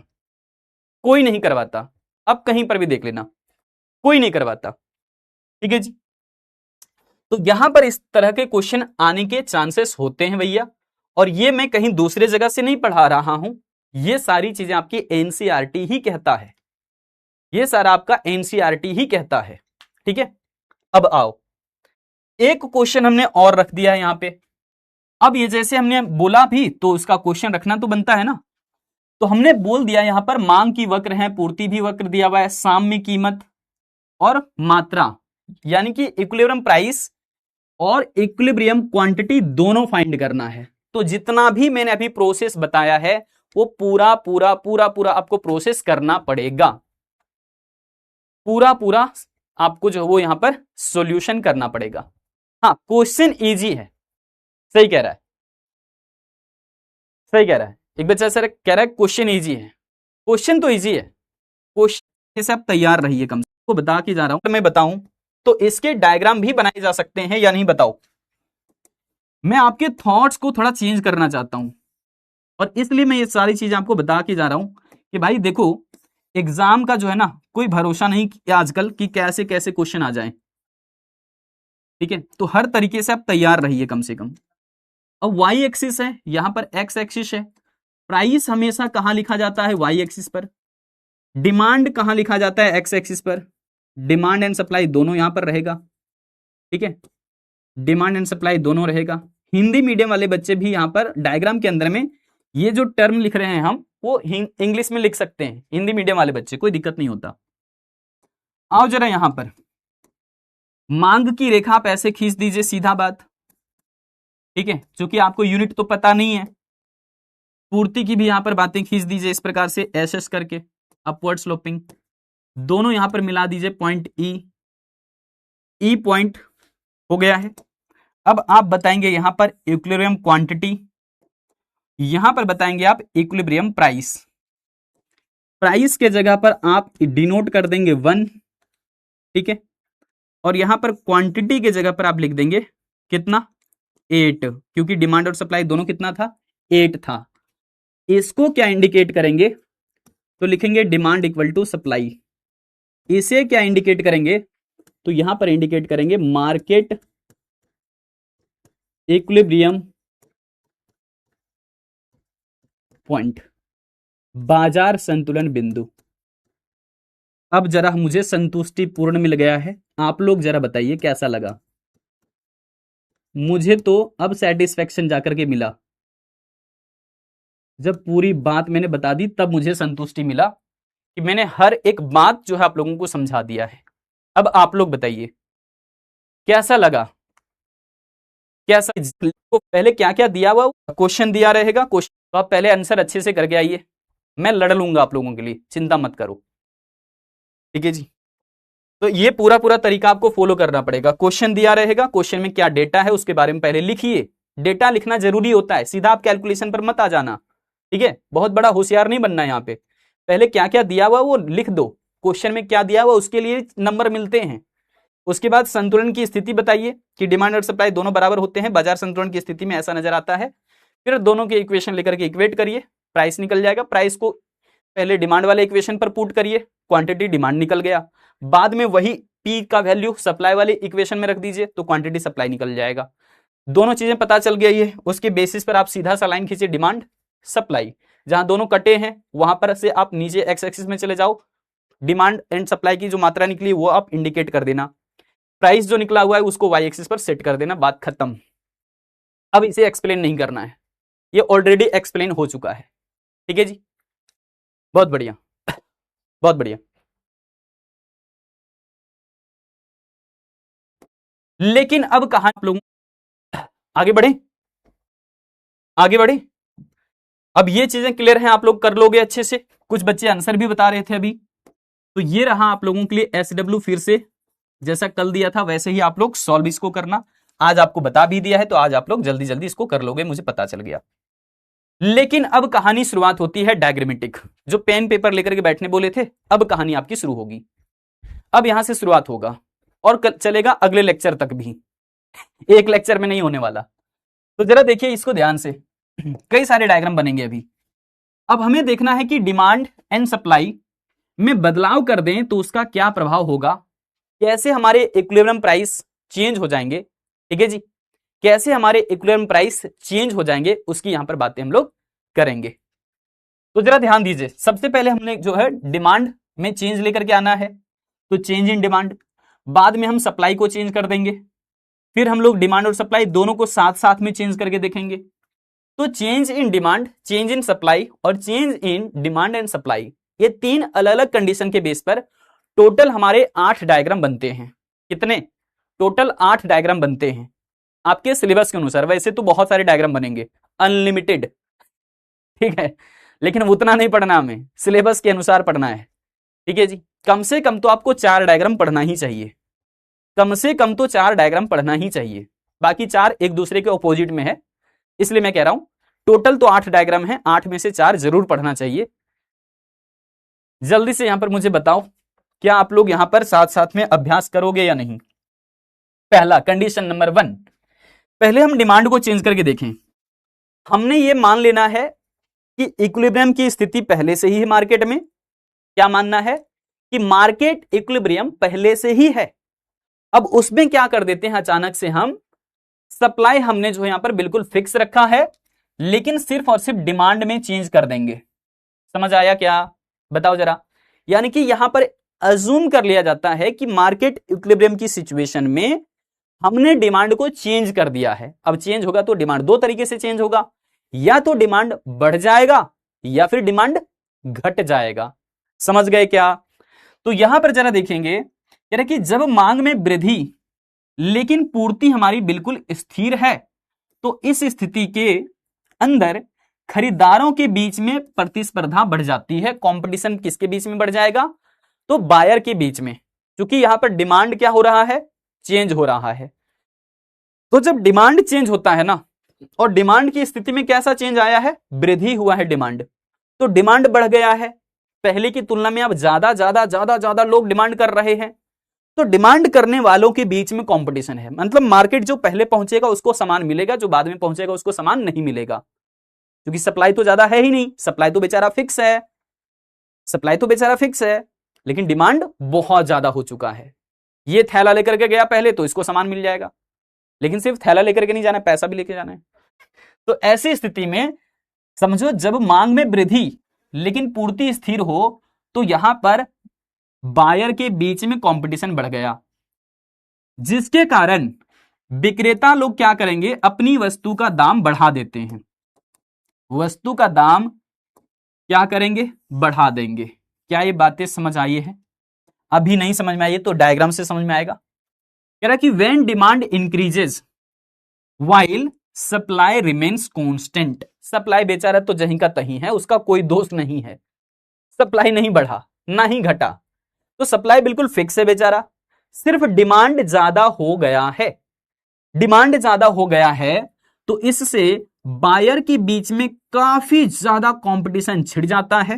कोई नहीं करवाता। अब कहीं पर भी देख लेना कोई नहीं करवाता, ठीक है जी। तो यहां पर इस तरह के क्वेश्चन आने के चांसेस होते हैं भैया, और ये मैं कहीं दूसरे जगह से नहीं पढ़ा रहा हूं, ये सारी चीजें आपकी एनसीईआरटी ही कहता है, ये सारा आपका एनसीईआरटी ही कहता है, ठीक है। अब आओ, एक क्वेश्चन हमने और रख दिया है यहां पे, अब ये जैसे हमने बोला भी तो उसका क्वेश्चन रखना तो बनता है ना, तो हमने बोल दिया यहां पर मांग की वक्र है, पूर्ति भी वक्र दिया हुआ है, साम्य कीमत और मात्रा, यानी कि इक्विलिब्रियम प्राइस और इक्विलिब्रियम क्वांटिटी दोनों फाइंड करना है। तो जितना भी मैंने अभी प्रोसेस बताया है वो पूरा पूरा पूरा पूरा आपको प्रोसेस करना पड़ेगा, पूरा पूरा आपको जो वो यहां पर सॉल्यूशन करना पड़ेगा। हाँ, क्वेश्चन इजी है, सही कह रहा है, सही कह रहा है। एक बच्चा सर कह रहा है क्वेश्चन इजी है, क्वेश्चन तो इजी है, क्वेश्चन से आप तैयार रहिए, कम से कम बता के जा रहा हूं। मैं बताऊं तो इसके डायग्राम भी बनाए जा सकते हैं या नहीं बताओ। मैं आपके थॉट्स को थोड़ा चेंज करना चाहता हूं और इसलिए मैं ये सारी चीजें आपको बता के जा रहा हूं कि भाई देखो, एग्जाम का जो है ना कोई भरोसा नहीं कि आजकल कि कैसे कैसे क्वेश्चन आ जाए, ठीक है। तो हर तरीके से आप तैयार रहिए कम से कम। अब वाई एक्सिस है, यहां पर एक्स एक्सिस है, प्राइस हमेशा कहां लिखा जाता है, वाई एक्सिस पर। डिमांड कहां लिखा जाता है, एक्स एक्सिस पर। डिमांड एंड सप्लाई दोनों यहां पर रहेगा, ठीक है, डिमांड एंड सप्लाई दोनों रहेगा। हिंदी मीडियम वाले बच्चे भी यहां पर डायग्राम के अंदर में ये जो टर्म लिख रहे हैं हम वो इंग्लिश में लिख सकते हैं, हिंदी मीडियम वाले बच्चे, कोई दिक्कत नहीं होता। आओ जरा यहां पर मांग की रेखा आप ऐसे खींच दीजिए, सीधा बात, ठीक है, क्योंकि आपको यूनिट तो पता नहीं है। पूर्ति की भी यहां पर बातें खींच दीजिए इस प्रकार से एस एस करके, अपवर्ड स्लोपिंग, दोनों यहां पर मिला दीजिए, पॉइंट ई पॉइंट हो गया है। अब आप बताएंगे यहां पर इक्विलिब्रियम क्वांटिटी, यहां पर बताएंगे आप इक्विलिब्रियम प्राइस। प्राइस के जगह पर आप डिनोट कर देंगे 1, ठीक है, और यहां पर क्वांटिटी के जगह पर आप लिख देंगे कितना, 8, क्योंकि डिमांड और सप्लाई दोनों कितना था, 8 था। इसको क्या इंडिकेट करेंगे, तो लिखेंगे डिमांड इक्वल टू सप्लाई। इसे क्या इंडिकेट करेंगे, तो यहां पर इंडिकेट करेंगे मार्केट इक्विलिब्रियम पॉइंट, बाजार संतुलन बिंदु। अब जरा मुझे संतुष्टि पूर्ण मिल गया है, आप लोग जरा बताइए कैसा लगा। मुझे तो अब सेटिस्फेक्शन जाकर के मिला, जब पूरी बात मैंने बता दी तब मुझे संतुष्टि मिला कि मैंने हर एक बात जो है आप लोगों को समझा दिया है। अब आप लोग बताइए कैसा लगा, कैसा, पहले क्या क्या दिया हुआ क्वेश्चन दिया रहेगा, क्वेश्चन तो आप पहले आंसर अच्छे से करके आइए, मैं लड़ लूंगा आप लोगों के लिए, चिंता मत करो, ठीक है जी। तो ये पूरा पूरा तरीका आपको फॉलो करना पड़ेगा। क्वेश्चन दिया रहेगा, क्वेश्चन में क्या डेटा है उसके बारे में पहले लिखिए, डेटा लिखना जरूरी होता है, सीधा आप कैलकुलेशन पर मत आ जाना, ठीक है, बहुत बड़ा होशियार नहीं बनना यहाँ पे। पहले क्या क्या दिया हुआ वो लिख दो, क्वेश्चन में क्या दिया हुआ उसके लिए नंबर मिलते हैं। उसके बाद संतुलन की स्थिति बताइए कि डिमांड और सप्लाई दोनों बराबर होते हैं, बाजार संतुलन की स्थिति में ऐसा नजर आता है। फिर दोनों के इक्वेशन लेकर के इक्वेट करिए, प्राइस निकल जाएगा। प्राइस को पहले डिमांड वाले इक्वेशन पर पुट करिए, क्वांटिटी डिमांड निकल गया, बाद में वही पी का वैल्यू सप्लाई वाले इक्वेशन में रख दीजिए तो क्वांटिटी सप्लाई निकल जाएगा। दोनों चीजें पता चल गई है, उसके बेसिस पर आप सीधा सा लाइन खींचिए डिमांड सप्लाई, जहां दोनों कटे हैं वहां पर से आप नीचे एक्स एक्सिस में चले जाओ, डिमांड एंड सप्लाई की जो मात्रा निकली वो आप इंडिकेट कर देना, प्राइस जो निकला हुआ है उसको वाई एक्सिस पर सेट कर देना, बात खत्म। अब इसे एक्सप्लेन नहीं करना है, ये ऑलरेडी एक्सप्लेन हो चुका है, ठीक है जी, बहुत बढ़िया, बहुत बढ़िया। लेकिन अब कहां आप लोग आगे बढ़े, आगे बढ़े, अब ये चीजें क्लियर हैं, आप लोग कर लोगे अच्छे से। कुछ बच्चे आंसर भी बता रहे थे अभी, तो ये रहा आप लोगों के लिए SW, फिर से जैसा कल दिया था वैसे ही आप लोग सॉल्व इसको करना। आज आपको बता भी दिया है तो आज आप लोग जल्दी जल्दी इसको कर लोगे, मुझे पता चल गया। लेकिन अब कहानी शुरुआत होती है डायग्रामेटिक, जो पेन पेपर लेकर के बैठने बोले थे, अब कहानी आपकी शुरू होगी। अब यहां से शुरुआत होगा और चलेगा अगले लेक्चर तक भी, एक लेक्चर में नहीं होने वाला। तो जरा देखिए इसको ध्यान से, कई सारे डायग्राम बनेंगे अभी। अब हमें देखना है कि डिमांड एंड सप्लाई में बदलाव कर दें तो उसका क्या प्रभाव होगा, कैसे हमारे इक्विलिब्रियम प्राइस चेंज हो जाएंगे, ठीक है जी, कैसे हमारे इक्विलिब्रियम प्राइस चेंज हो जाएंगे उसकी यहां पर बातें हम लोग करेंगे। तो जरा ध्यान दीजिए, सबसे पहले हमने जो है डिमांड में चेंज लेकर के आना है, तो चेंज इन डिमांड, बाद में हम सप्लाई को चेंज कर देंगे, फिर हम लोग डिमांड और सप्लाई दोनों को साथ साथ में चेंज करके देखेंगे। तो change in demand, change in supply और change in demand and supply, ये तीन अलग अलग कंडीशन के बेस पर टोटल हमारे 8 डायग्राम बनते हैं। कितने? टोटल 8 डायग्राम बनते हैं आपके सिलेबस के अनुसार। वैसे तो बहुत सारे डायग्राम बनेंगे, अनलिमिटेड, ठीक है, लेकिन उतना नहीं पढ़ना, हमें सिलेबस के अनुसार पढ़ना है, ठीक है जी। कम से कम तो आपको 4 डायग्राम पढ़ना ही चाहिए, कम से कम तो 4 डायग्राम पढ़ना ही चाहिए। बाकी 4 एक दूसरे के ऑपोजिट में है, इसलिए मैं कह रहा हूं टोटल तो 8 डायग्राम है, 8 में से 4 जरूर पढ़ना चाहिए। जल्दी से यहां पर मुझे बताओ, क्या आप लोग यहां पर साथ साथ में अभ्यास करोगे या नहीं? पहला कंडीशन नंबर 1, पहले हम डिमांड को चेंज करके देखें। हमने ये मान लेना है कि इक्विलिब्रियम की स्थिति पहले से ही है मार्केट में। क्या मानना है? कि मार्केट इक्विलिब्रियम पहले से ही है। अब उसमें क्या कर देते हैं, अचानक से हम सप्लाई हमने जो यहां पर बिल्कुल फिक्स रखा है, लेकिन सिर्फ और सिर्फ डिमांड में चेंज कर देंगे। समझ आया क्या? बताओ जरा। यानी कि यहां पर अज्यूम कर लिया जाता है कि मार्केट इक्विलिब्रियम की सिचुएशन में हमने डिमांड को चेंज कर दिया है। अब चेंज होगा तो डिमांड दो तरीके से चेंज होगा, या तो डिमांड बढ़ जाएगा या फिर डिमांड घट जाएगा। समझ गए क्या? तो यहां पर जरा देखेंगे यानी कि जब मांग में वृद्धि लेकिन पूर्ति हमारी बिल्कुल स्थिर है, तो इस स्थिति के अंदर खरीदारों के बीच में प्रतिस्पर्धा बढ़ जाती है। कंपटीशन किसके बीच में बढ़ जाएगा? तो बायर के बीच में, क्योंकि यहां पर डिमांड क्या हो रहा है? चेंज हो रहा है। तो जब डिमांड चेंज होता है ना, और डिमांड की स्थिति में कैसा चेंज आया है? वृद्धि हुआ है डिमांड, तो डिमांड बढ़ गया है। पहले की तुलना में अब ज्यादा ज्यादा ज्यादा ज्यादा लोग डिमांड कर रहे हैं, तो डिमांड करने वालों के बीच में कंपटीशन है। मतलब मार्केट जो पहले पहुंचेगा उसको सामान मिलेगा, जो बाद में पहुंचेगा उसको सामान नहीं मिलेगा, क्योंकि सप्लाई तो ज्यादा है ही नहीं। सप्लाई तो बेचारा फिक्स है, सप्लाई तो बेचारा फिक्स है, लेकिन डिमांड बहुत ज्यादा हो चुका है। ये थैला लेकर के गया पहले तो इसको सामान मिल जाएगा, लेकिन सिर्फ थैला लेकर के नहीं जाना है, पैसा भी लेके जाना है। तो ऐसी स्थिति में समझो, जब मांग में वृद्धि लेकिन पूर्ति स्थिर हो, तो यहां पर बायर के बीच में कंपटीशन बढ़ गया, जिसके कारण विक्रेता लोग क्या करेंगे? अपनी वस्तु का दाम बढ़ा देते हैं। वस्तु का दाम क्या करेंगे? बढ़ा देंगे। क्या ये बातें समझ आई है? अभी नहीं समझ में आई तो डायग्राम से समझ में आएगा। कह रहा कि when demand increases while supply remains constant. Supply बेचारा तो जहीं का तहीं है, उसका कोई दोष नहीं है, सप्लाई नहीं बढ़ा ना ही घटा, तो सप्लाई बिल्कुल फिक्स है बेचारा। सिर्फ डिमांड ज्यादा हो गया है, डिमांड ज्यादा हो गया है, तो इससे बायर के बीच में काफी ज्यादा कंपटीशन छिड़ जाता है,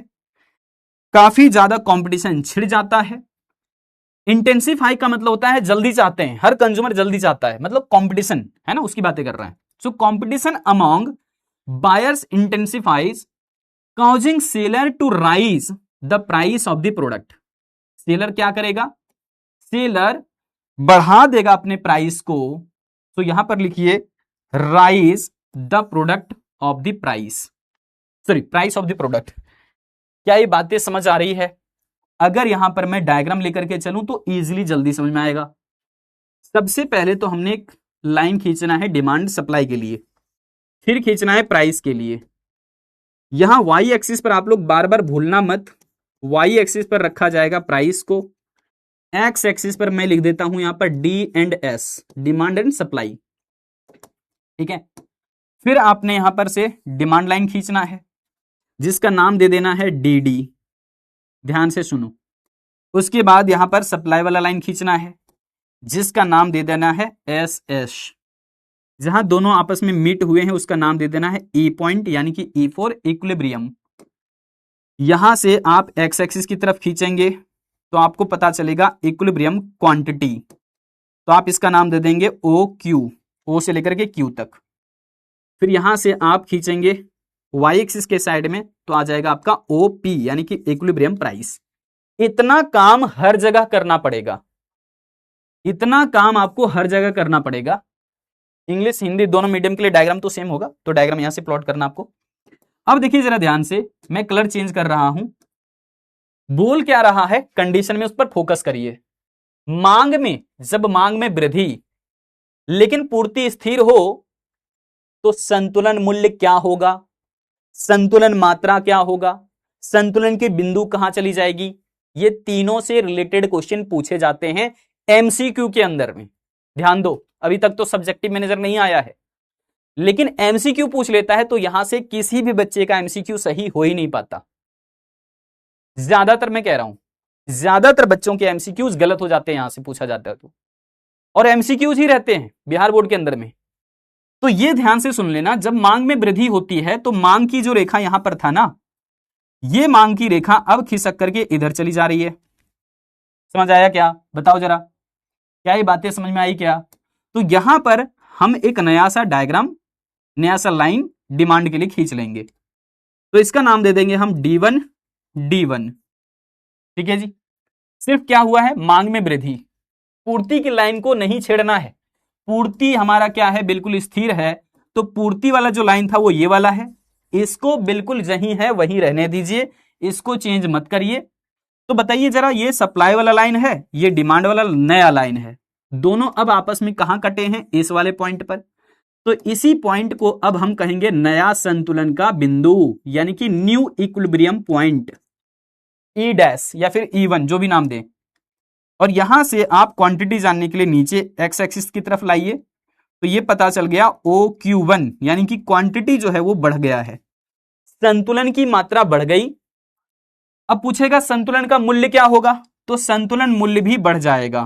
काफी ज्यादा कंपटीशन छिड़ जाता है। इंटेंसिफाई का मतलब होता है जल्दी चाहते हैं, हर कंज्यूमर जल्दी चाहता है, मतलब कंपटीशन है ना, उसकी बातें कर रहे हैं। So competition among buyers intensifies causing seller to raise the price of the product. Seller क्या करेगा? सेलर बढ़ा देगा अपने प्राइस को। तो यहां पर लिखिए rise the product of the price, sorry price of the product. क्या ये बातें समझ आ रही है? अगर यहां पर मैं डायग्राम लेकर के चलूं तो इजीली जल्दी समझ में आएगा। सबसे पहले तो हमने एक लाइन खींचना है डिमांड सप्लाई के लिए, फिर खींचना है प्राइस के लिए। यहां वाई एक्सिस पर आप लोग बार बार भूलना मत, वाई एक्सिस पर रखा जाएगा प्राइस को, एक्स एक्सिस पर मैं लिख देता हूं यहां पर D and S, demand and supply, ठीक है। फिर आपने यहां पर से डिमांड लाइन खींचना है, जिसका नाम दे देना है डी डी, ध्यान से सुनो। उसके बाद यहां पर सप्लाई वाला लाइन खींचना है, जिसका नाम दे देना है एस एस। जहां दोनों आपस में मीट हुए हैं उसका नाम दे देना है ई पॉइंट, यानी कि ई फॉर इक्विलिब्रियम। यहां से आप एक्स एक्सिस की तरफ खींचेंगे तो आपको पता चलेगा इक्विलिब्रियम क्वांटिटी, तो आप इसका नाम दे देंगे ओ क्यू, ओ से लेकर के क्यू तक। फिर यहां से आप खींचेंगे वाई एक्सिस के साइड में तो आ जाएगा आपका ओ पी, यानी कि इक्विलिब्रियम प्राइस। इतना काम हर जगह करना पड़ेगा, इतना काम आपको हर जगह करना पड़ेगा। इंग्लिश हिंदी दोनों मीडियम के लिए डायग्राम तो सेम होगा, तो डायग्राम यहां से प्लॉट करना आपको। अब देखिए जरा ध्यान से, मैं कलर चेंज कर रहा हूं। बोल क्या रहा है कंडीशन में, उस पर फोकस करिए। मांग में, जब मांग में वृद्धि लेकिन पूर्ति स्थिर हो, तो संतुलन मूल्य क्या होगा, संतुलन मात्रा क्या होगा, संतुलन की बिंदु कहां चली जाएगी। ये तीनों से रिलेटेड क्वेश्चन पूछे जाते हैं एमसीक्यू के अंदर में। ध्यान दो, अभी तक तो सब्जेक्टिव मैनेजर नहीं आया है, लेकिन एमसीक्यू पूछ लेता है तो यहां से किसी भी बच्चे का एमसीक्यू सही हो ही नहीं पाता। ज्यादातर मैं कह रहा हूं, ज्यादातर बच्चों के एमसीक्यूज गलत हो जाते हैं यहां से पूछा जाता है तो, और एमसीक्यूज ही रहते हैं बिहार बोर्ड के अंदर में। तो ये ध्यान से सुन लेना, जब मांग में वृद्धि होती है तो मांग की जो रेखा यहां पर था ना, ये मांग की रेखा अब खिसक करके इधर चली जा रही है। समझ आया क्या, बताओ जरा, क्या ये बातें समझ में आई क्या। तो यहां पर हम एक नया सा डायग्राम, नया सा लाइन डिमांड के लिए खींच लेंगे। तो इसका नाम दे देंगे हम D1 D1। ठीक है जी। सिर्फ क्या हुआ है, मांग में वृद्धि, पूर्ति की लाइन को नहीं छेड़ना है। पूर्ति हमारा क्या है, बिल्कुल स्थिर है। तो पूर्ति वाला जो लाइन था वो ये वाला है, इसको बिल्कुल जहीं है वहीं रहने दीजिए, इसको चेंज मत करिए। तो बताइए जरा, ये सप्लाई वाला लाइन है, ये डिमांड वाला नया लाइन है, दोनों अब आपस में कहां कटे हैं, इस वाले पॉइंट पर। तो इसी पॉइंट को अब हम कहेंगे नया संतुलन का बिंदु, यानी कि न्यू इक्विलिब्रियम पॉइंट, ई डैश या फिर E1 जो भी नाम दें। और यहां से आप क्वांटिटी जानने के लिए नीचे एक्स एक्सिस की तरफ लाइए, तो ये पता चल गया OQ1, यानी कि क्वांटिटी जो है वो बढ़ गया है, संतुलन की मात्रा बढ़ गई। अब पूछेगा संतुलन का मूल्य क्या होगा, तो संतुलन मूल्य भी बढ़ जाएगा,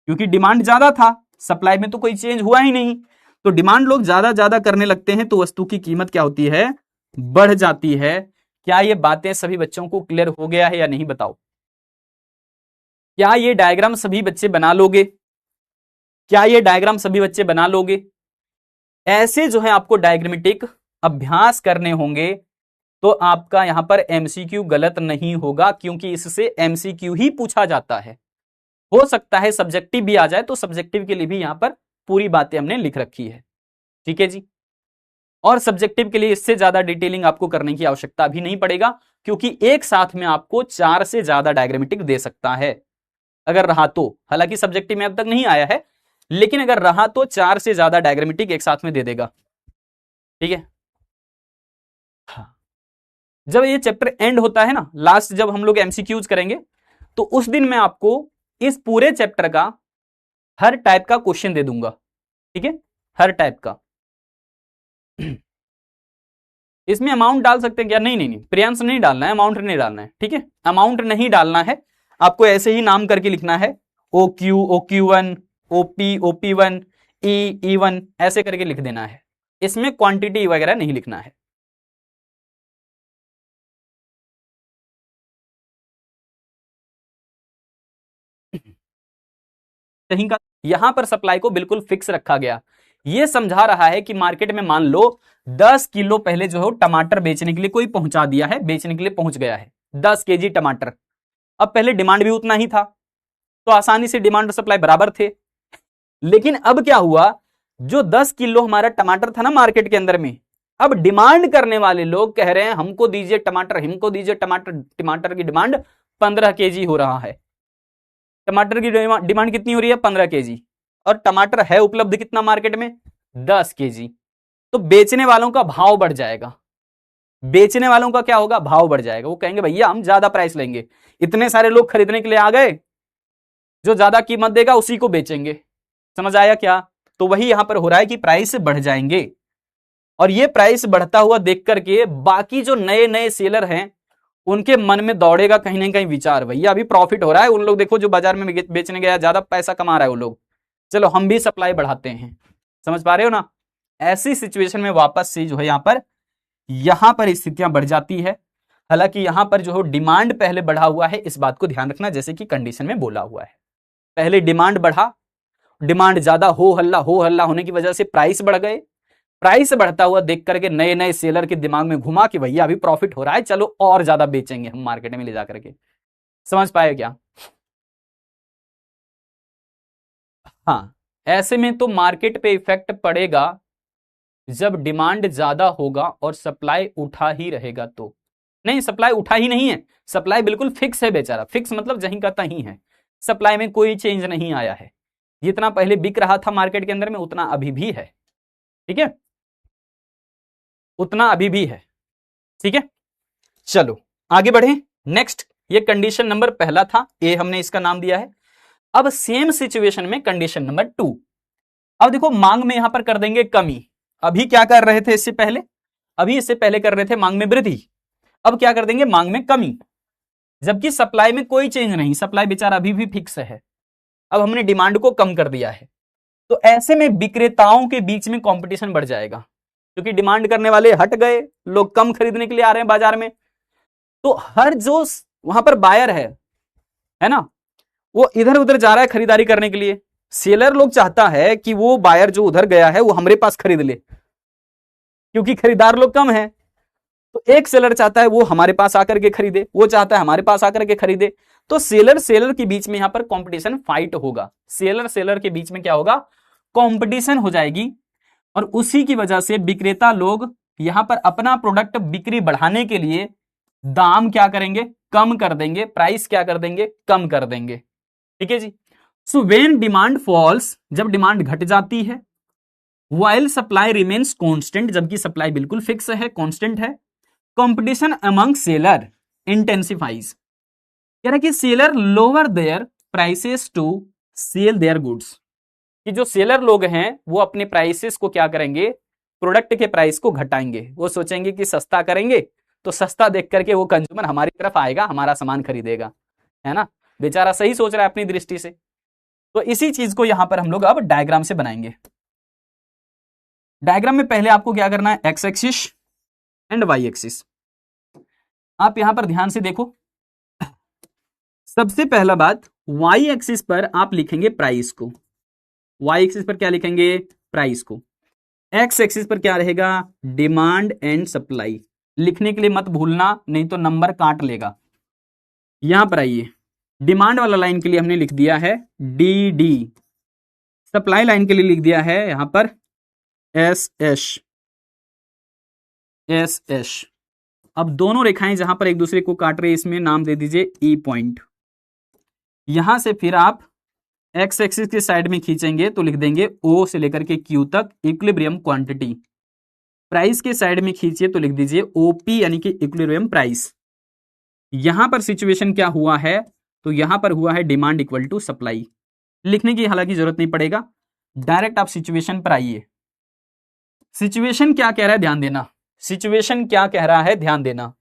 क्योंकि डिमांड ज्यादा था, सप्लाई में तो कोई चेंज हुआ ही नहीं। तो डिमांड लोग ज्यादा ज्यादा करने लगते हैं तो वस्तु की कीमत क्या होती है, बढ़ जाती है। क्या ये बातें सभी बच्चों को क्लियर हो गया है या नहीं, बताओ। क्या ये डायग्राम सभी बच्चे बना लोगे, क्या ये डायग्राम सभी बच्चे बना लोगे। ऐसे जो है आपको डायग्रामेटिक अभ्यास करने होंगे, तो आपका यहां पर एमसीक्यू गलत नहीं होगा, क्योंकि इससे एमसीक्यू ही पूछा जाता है। हो सकता है सब्जेक्टिव भी आ जाए, तो सब्जेक्टिव के लिए भी यहां पर पूरी बातें हमने लिख रखी है। ठीक है जी। और सब्जेक्टिव के लिए इससे ज्यादा डिटेलिंग आपको करने की आवश्यकता भी नहीं पड़ेगा, क्योंकि एक साथ में आपको 4 से ज्यादा डायग्रामेटिक दे सकता है अगर रहा तो। हालांकि सब्जेक्टिव में अब तक नहीं आया है, लेकिन अगर रहा तो 4 से ज्यादा डायग्रामेटिक एक साथ में दे देगा। ठीक है। हाँ, जब ये चैप्टर एंड होता है ना, लास्ट जब हम लोग एमसीक्यूज करेंगे, तो उस दिन मैं आपको इस पूरे चैप्टर का हर टाइप का क्वेश्चन दे दूंगा। ठीक है, हर टाइप का। इसमें अमाउंट डाल सकते हैं क्या, नहीं नहीं नहीं, प्रियांश नहीं डालना है, अमाउंट नहीं डालना है। ठीक है, अमाउंट नहीं डालना है, आपको ऐसे ही नाम करके लिखना है, OQ OQ1 OP OP1 E1 ऐसे करके लिख देना है। इसमें क्वांटिटी वगैरह नहीं लिखना है। कहीं का यहां पर सप्लाई को बिल्कुल फिक्स रखा गया। ये समझा रहा है कि मार्केट में मान लो 10 किलो पहले जो है टमाटर बेचने के लिए कोई पहुंचा दिया है, बेचने के लिए पहुंच गया है 10 केजी टमाटर। अब पहले डिमांड भी उतना ही था, तो आसानी से डिमांड और सप्लाई बराबर थे। लेकिन अब क्या हुआ, जो 10 किलो हमारा टमाटर था ना मार्केट के अंदर में, अब डिमांड करने वाले लोग कह रहे हैं हमको दीजिए टमाटर, हमको दीजिए टमाटर। टमाटर की डिमांड 15 केजी हो रहा है। टमाटर की डिमांड कितनी हो रही है, 15 केजी, और टमाटर है उपलब्ध कितना मार्केट में, 10 केजी। तो बेचने वालों का भाव बढ़ जाएगा, बेचने वालों का क्या होगा, भाव बढ़ जाएगा। वो कहेंगे भैया हम ज्यादा प्राइस लेंगे, इतने सारे लोग खरीदने के लिए आ गए, जो ज्यादा कीमत देगा उसी को बेचेंगे। समझ आया क्या। तो वही यहां पर हो रहा है कि प्राइस बढ़ जाएंगे, और ये प्राइस बढ़ता हुआ देख करके बाकी जो नए नए सेलर हैं उनके मन में दौड़ेगा कहीं ना कहीं विचार, भैया अभी प्रॉफिट हो रहा है, उन लोग देखो जो बाजार में बेचने गया ज्यादा पैसा कमा रहा है वो लोग, चलो हम भी सप्लाई बढ़ाते हैं। समझ पा रहे हो ना। ऐसी सिचुएशन में वापस से जो है यहां पर स्थितियां बढ़ जाती है। हालांकि यहां पर जो है डिमांड पहले बढ़ा हुआ है, इस बात को ध्यान रखना, जैसे कि कंडीशन में बोला हुआ है। पहले डिमांड बढ़ा, डिमांड ज्यादा हो हल्ला होने की वजह से प्राइस बढ़ गए। प्राइस बढ़ता हुआ देख करके नए नए सेलर के दिमाग में घुमा कि भैया अभी प्रॉफिट हो रहा है, चलो और ज्यादा बेचेंगे हम मार्केट में ले जा करके। समझ पाए क्या। हाँ, ऐसे में तो मार्केट पे इफेक्ट पड़ेगा जब डिमांड ज्यादा होगा और सप्लाई उठा ही रहेगा। तो नहीं, सप्लाई उठा ही नहीं है, सप्लाई बिल्कुल फिक्स है बेचारा। फिक्स मतलब जहीं का तहीं है, सप्लाई में कोई चेंज नहीं आया है। जितना पहले बिक रहा था मार्केट के अंदर में उतना अभी भी है। ठीक है, उतना अभी भी है। ठीक है, चलो आगे बढ़े। नेक्स्ट, ये कंडीशन नंबर पहला था, ए हमने इसका नाम दिया है। अब सेम सिचुएशन में कंडीशन नंबर 2। अब देखो मांग में यहां पर कर देंगे कमी। अभी क्या कर रहे थे इससे पहले, अभी इससे पहले कर रहे थे मांग में वृद्धि, अब क्या कर देंगे मांग में कमी, जबकि सप्लाई में कोई चेंज नहीं, सप्लाई बेचारा अभी भी फिक्स है। अब हमने डिमांड को कम कर दिया है, तो ऐसे में विक्रेताओं के बीच में कंपटीशन बढ़ जाएगा, क्योंकि डिमांड करने वाले हट गए, लोग कम खरीदने के लिए आ रहे हैं बाजार में। तो हर जो वहां पर बायर है ना, वो इधर उधर जा रहा है खरीदारी करने के लिए। सेलर लोग चाहता है कि वो बायर जो उधर गया है वो हमारे पास खरीद ले, क्योंकि खरीदार लोग कम है। तो एक सेलर चाहता है वो हमारे पास आकर के खरीदे, वो चाहता है हमारे पास आकर के खरीदे। तो सेलर के बीच में यहां पर कंपटीशन फाइट होगा, सेलर के बीच में क्या होगा, कंपटीशन हो जाएगी। और उसी की वजह से विक्रेता लोग यहां पर अपना प्रोडक्ट बिक्री बढ़ाने के लिए दाम क्या करेंगे, कम कर देंगे, प्राइस क्या कर देंगे, कम कर देंगे। ठीक है जी। सो व्हेन डिमांड फॉल्स, जब डिमांड घट जाती है, व्हाइल सप्लाई रिमेन्स कांस्टेंट, जबकि सप्लाई बिल्कुल फिक्स है, कांस्टेंट है, कंपटीशन अमंग सेलर इंटेंसिफाइज। कह रहा है कि seller lower their prices to sell their goods, कि जो सेलर लोग हैं वो अपने प्राइसेस को क्या करेंगे, प्रोडक्ट के प्राइस को घटाएंगे। वो सोचेंगे कि सस्ता करेंगे तो सस्ता देख करके वो कंज्यूमर हमारी तरफ आएगा, हमारा सामान खरीदेगा, है ना। बेचारा सही सोच रहा है अपनी दृष्टि से। तो इसी चीज को यहां पर हम लोग अब डायग्राम से बनाएंगे। डायग्राम में पहले आपको क्या करना है, X axis and Y axis. आप यहां पर ध्यान से देखो, सबसे पहला बात, वाई एक्सिस पर आप लिखेंगे प्राइस को, वाई एक्सिस पर क्या लिखेंगे, प्राइस को। एक्स एक्सिस पर क्या रहेगा, डिमांड एंड सप्लाई। लिखने के लिए मत भूलना, नहीं तो नंबर काट लेगा। यहां पर आइए, डिमांड वाला लाइन के लिए हमने लिख दिया है डी डी, सप्लाई लाइन के लिए लिख दिया है यहां पर एस एस एस एस। अब दोनों रेखाएं जहां पर एक दूसरे को काट रहे, इसमें नाम दे दीजिए ई पॉइंट। यहां से फिर आप एक्स एक्सिस के साइड में खींचेंगे तो लिख देंगे ओ से लेकर के क्यू तक इक्विलिब्रियम क्वांटिटी। प्राइस के साइड में खींचिए तो लिख दीजिए ओपी यानी कि इक्विलिब्रियम प्राइस। यहां पर सिचुएशन क्या हुआ है, तो यहां पर हुआ है डिमांड इक्वल टू सप्लाई। लिखने की हालांकि जरूरत नहीं पड़ेगा, डायरेक्ट आप सिचुएशन पर आइए। सिचुएशन क्या कह रहा है ध्यान देना, सिचुएशन क्या कह रहा है ध्यान देना।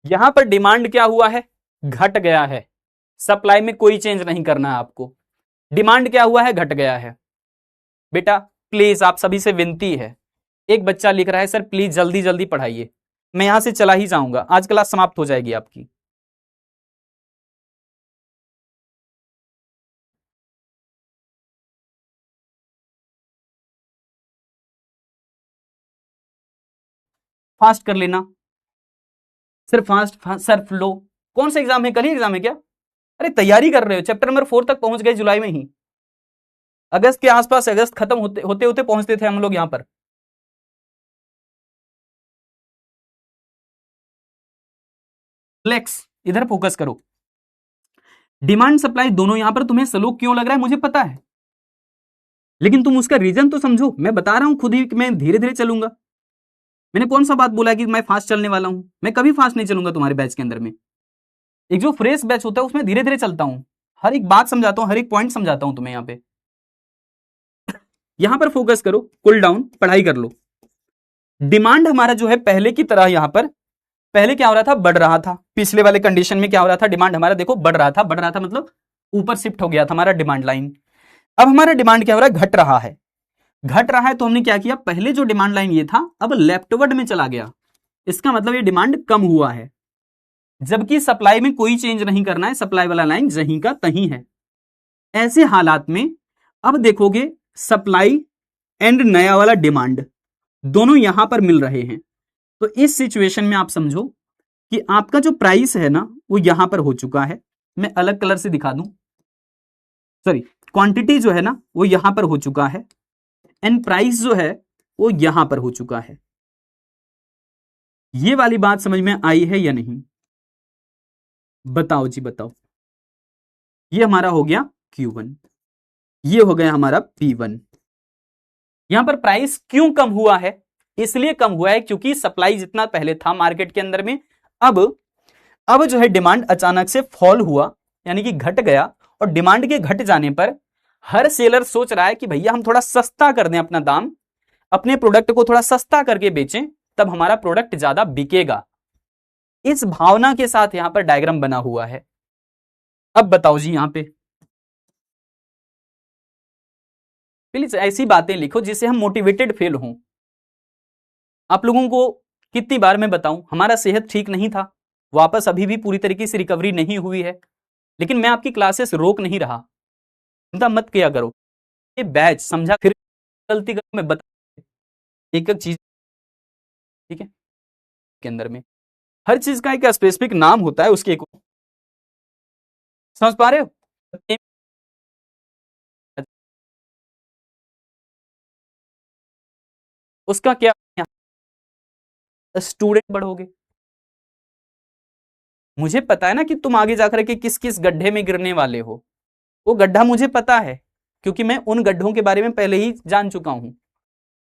यहां पर डिमांड क्या हुआ है, घट गया है, सप्लाई में कोई चेंज नहीं करना है आपको। डिमांड क्या हुआ है, घट गया है। बेटा प्लीज आप सभी से विनती है, एक बच्चा लिख रहा है सर प्लीज जल्दी जल्दी पढ़ाइए, मैं यहां से चला ही जाऊंगा, आज क्लास समाप्त हो जाएगी आपकी। फास्ट कर लेना सर, फास्ट सर फ्लो। कौन सा एग्जाम है, कल ही एग्जाम है क्या? अरे तैयारी कर रहे हो, चैप्टर नंबर 4 तक पहुंच गए जुलाई में ही। अगस्त के आसपास, अगस्त खत्म होते होते होते पहुंचते थे हम लोग यहां पर। फ्लेक्स, इधर फोकस करो। डिमांड सप्लाई दोनों यहां पर तुम्हें स्लो क्यों लग रहा है मुझे पता है, लेकिन तुम उसका रीजन तो समझो। मैं बता रहा हूं खुद ही कि मैं धीरे धीरे चलूंगा। मैंने कौन सा बात बोला कि मैं फास्ट चलने वाला हूं, मैं कभी फास्ट नहीं चलूंगा तुम्हारे बैच के अंदर में। एक जो फ्रेश बैच होता है उसमें धीरे धीरे चलता हूं, हर एक बात समझाता हूं, हर एक पॉइंट समझाता हूं तुम्हें। यहां पर फोकस करो, कूल डाउन, पढ़ाई कर लो। डिमांड हमारा जो है पहले की तरह यहां पर, पहले क्या हो रहा था, बढ़ रहा था। पिछले वाले कंडीशन में क्या हो रहा था, डिमांड हमारा देखो बढ़ रहा था, बढ़ रहा था मतलब ऊपर शिफ्ट हो गया था हमारा डिमांड लाइन। अब हमारा डिमांड क्या हो रहा है, घट रहा है। घट रहा है तो हमने क्या किया, पहले जो डिमांड लाइन ये था अब लेफ्टवर्ड में चला गया। इसका मतलब ये डिमांड कम हुआ है, जबकि सप्लाई में कोई चेंज नहीं करना है, सप्लाई वाला लाइन जहीं का तहीं है। ऐसे हालात में अब देखोगे सप्लाई एंड नया वाला डिमांड दोनों यहां पर मिल रहे हैं। तो इस सिचुएशन में आप समझो कि आपका जो प्राइस है ना वो यहां पर हो चुका है। मैं अलग कलर से दिखा दूं, सॉरी, क्वांटिटी जो है ना वो यहां पर हो चुका है, एंड प्राइस जो है वो यहां पर हो चुका है। ये वाली बात समझ में आई है या नहीं, बताओ जी बताओ। ये हमारा हो गया Q1, ये हो गया हमारा P1। यहां पर प्राइस क्यों कम हुआ है, इसलिए कम हुआ है क्योंकि सप्लाई जितना पहले था मार्केट के अंदर में, अब जो है डिमांड अचानक से फॉल हुआ, यानी कि घट गया। और डिमांड के घट जाने पर हर सेलर सोच रहा है कि भैया हम थोड़ा सस्ता कर दें अपना दाम, अपने प्रोडक्ट को थोड़ा सस्ता करके बेचें, तब हमारा प्रोडक्ट ज्यादा बिकेगा। इस भावना के साथ यहां पर डायग्राम बना हुआ है। अब बताओ जी, यहां पे प्लीज ऐसी बातें लिखो जिससे हम मोटिवेटेड फील हों। आप लोगों को कितनी बार मैं बताऊं, हमारा सेहत ठीक नहीं था, वापस अभी भी पूरी तरीके से रिकवरी नहीं हुई है, लेकिन मैं आपकी क्लासेस रोक नहीं रहा, चिंता मत किया करो। ये बैच समझा, फिर गलती करो मैं बता एक एक चीज, ठीक है, के अंदर में हर चीज का एक स्पेसिफिक नाम होता है, उसके एक समझ पा रहे हो। उसका क्या, स्टूडेंट बढ़ोगे। मुझे पता है ना कि तुम आगे जाकर के किस किस गड्ढे में गिरने वाले हो, वो गड्ढा मुझे पता है, क्योंकि मैं उन गड्ढों के बारे में पहले ही जान चुका हूं।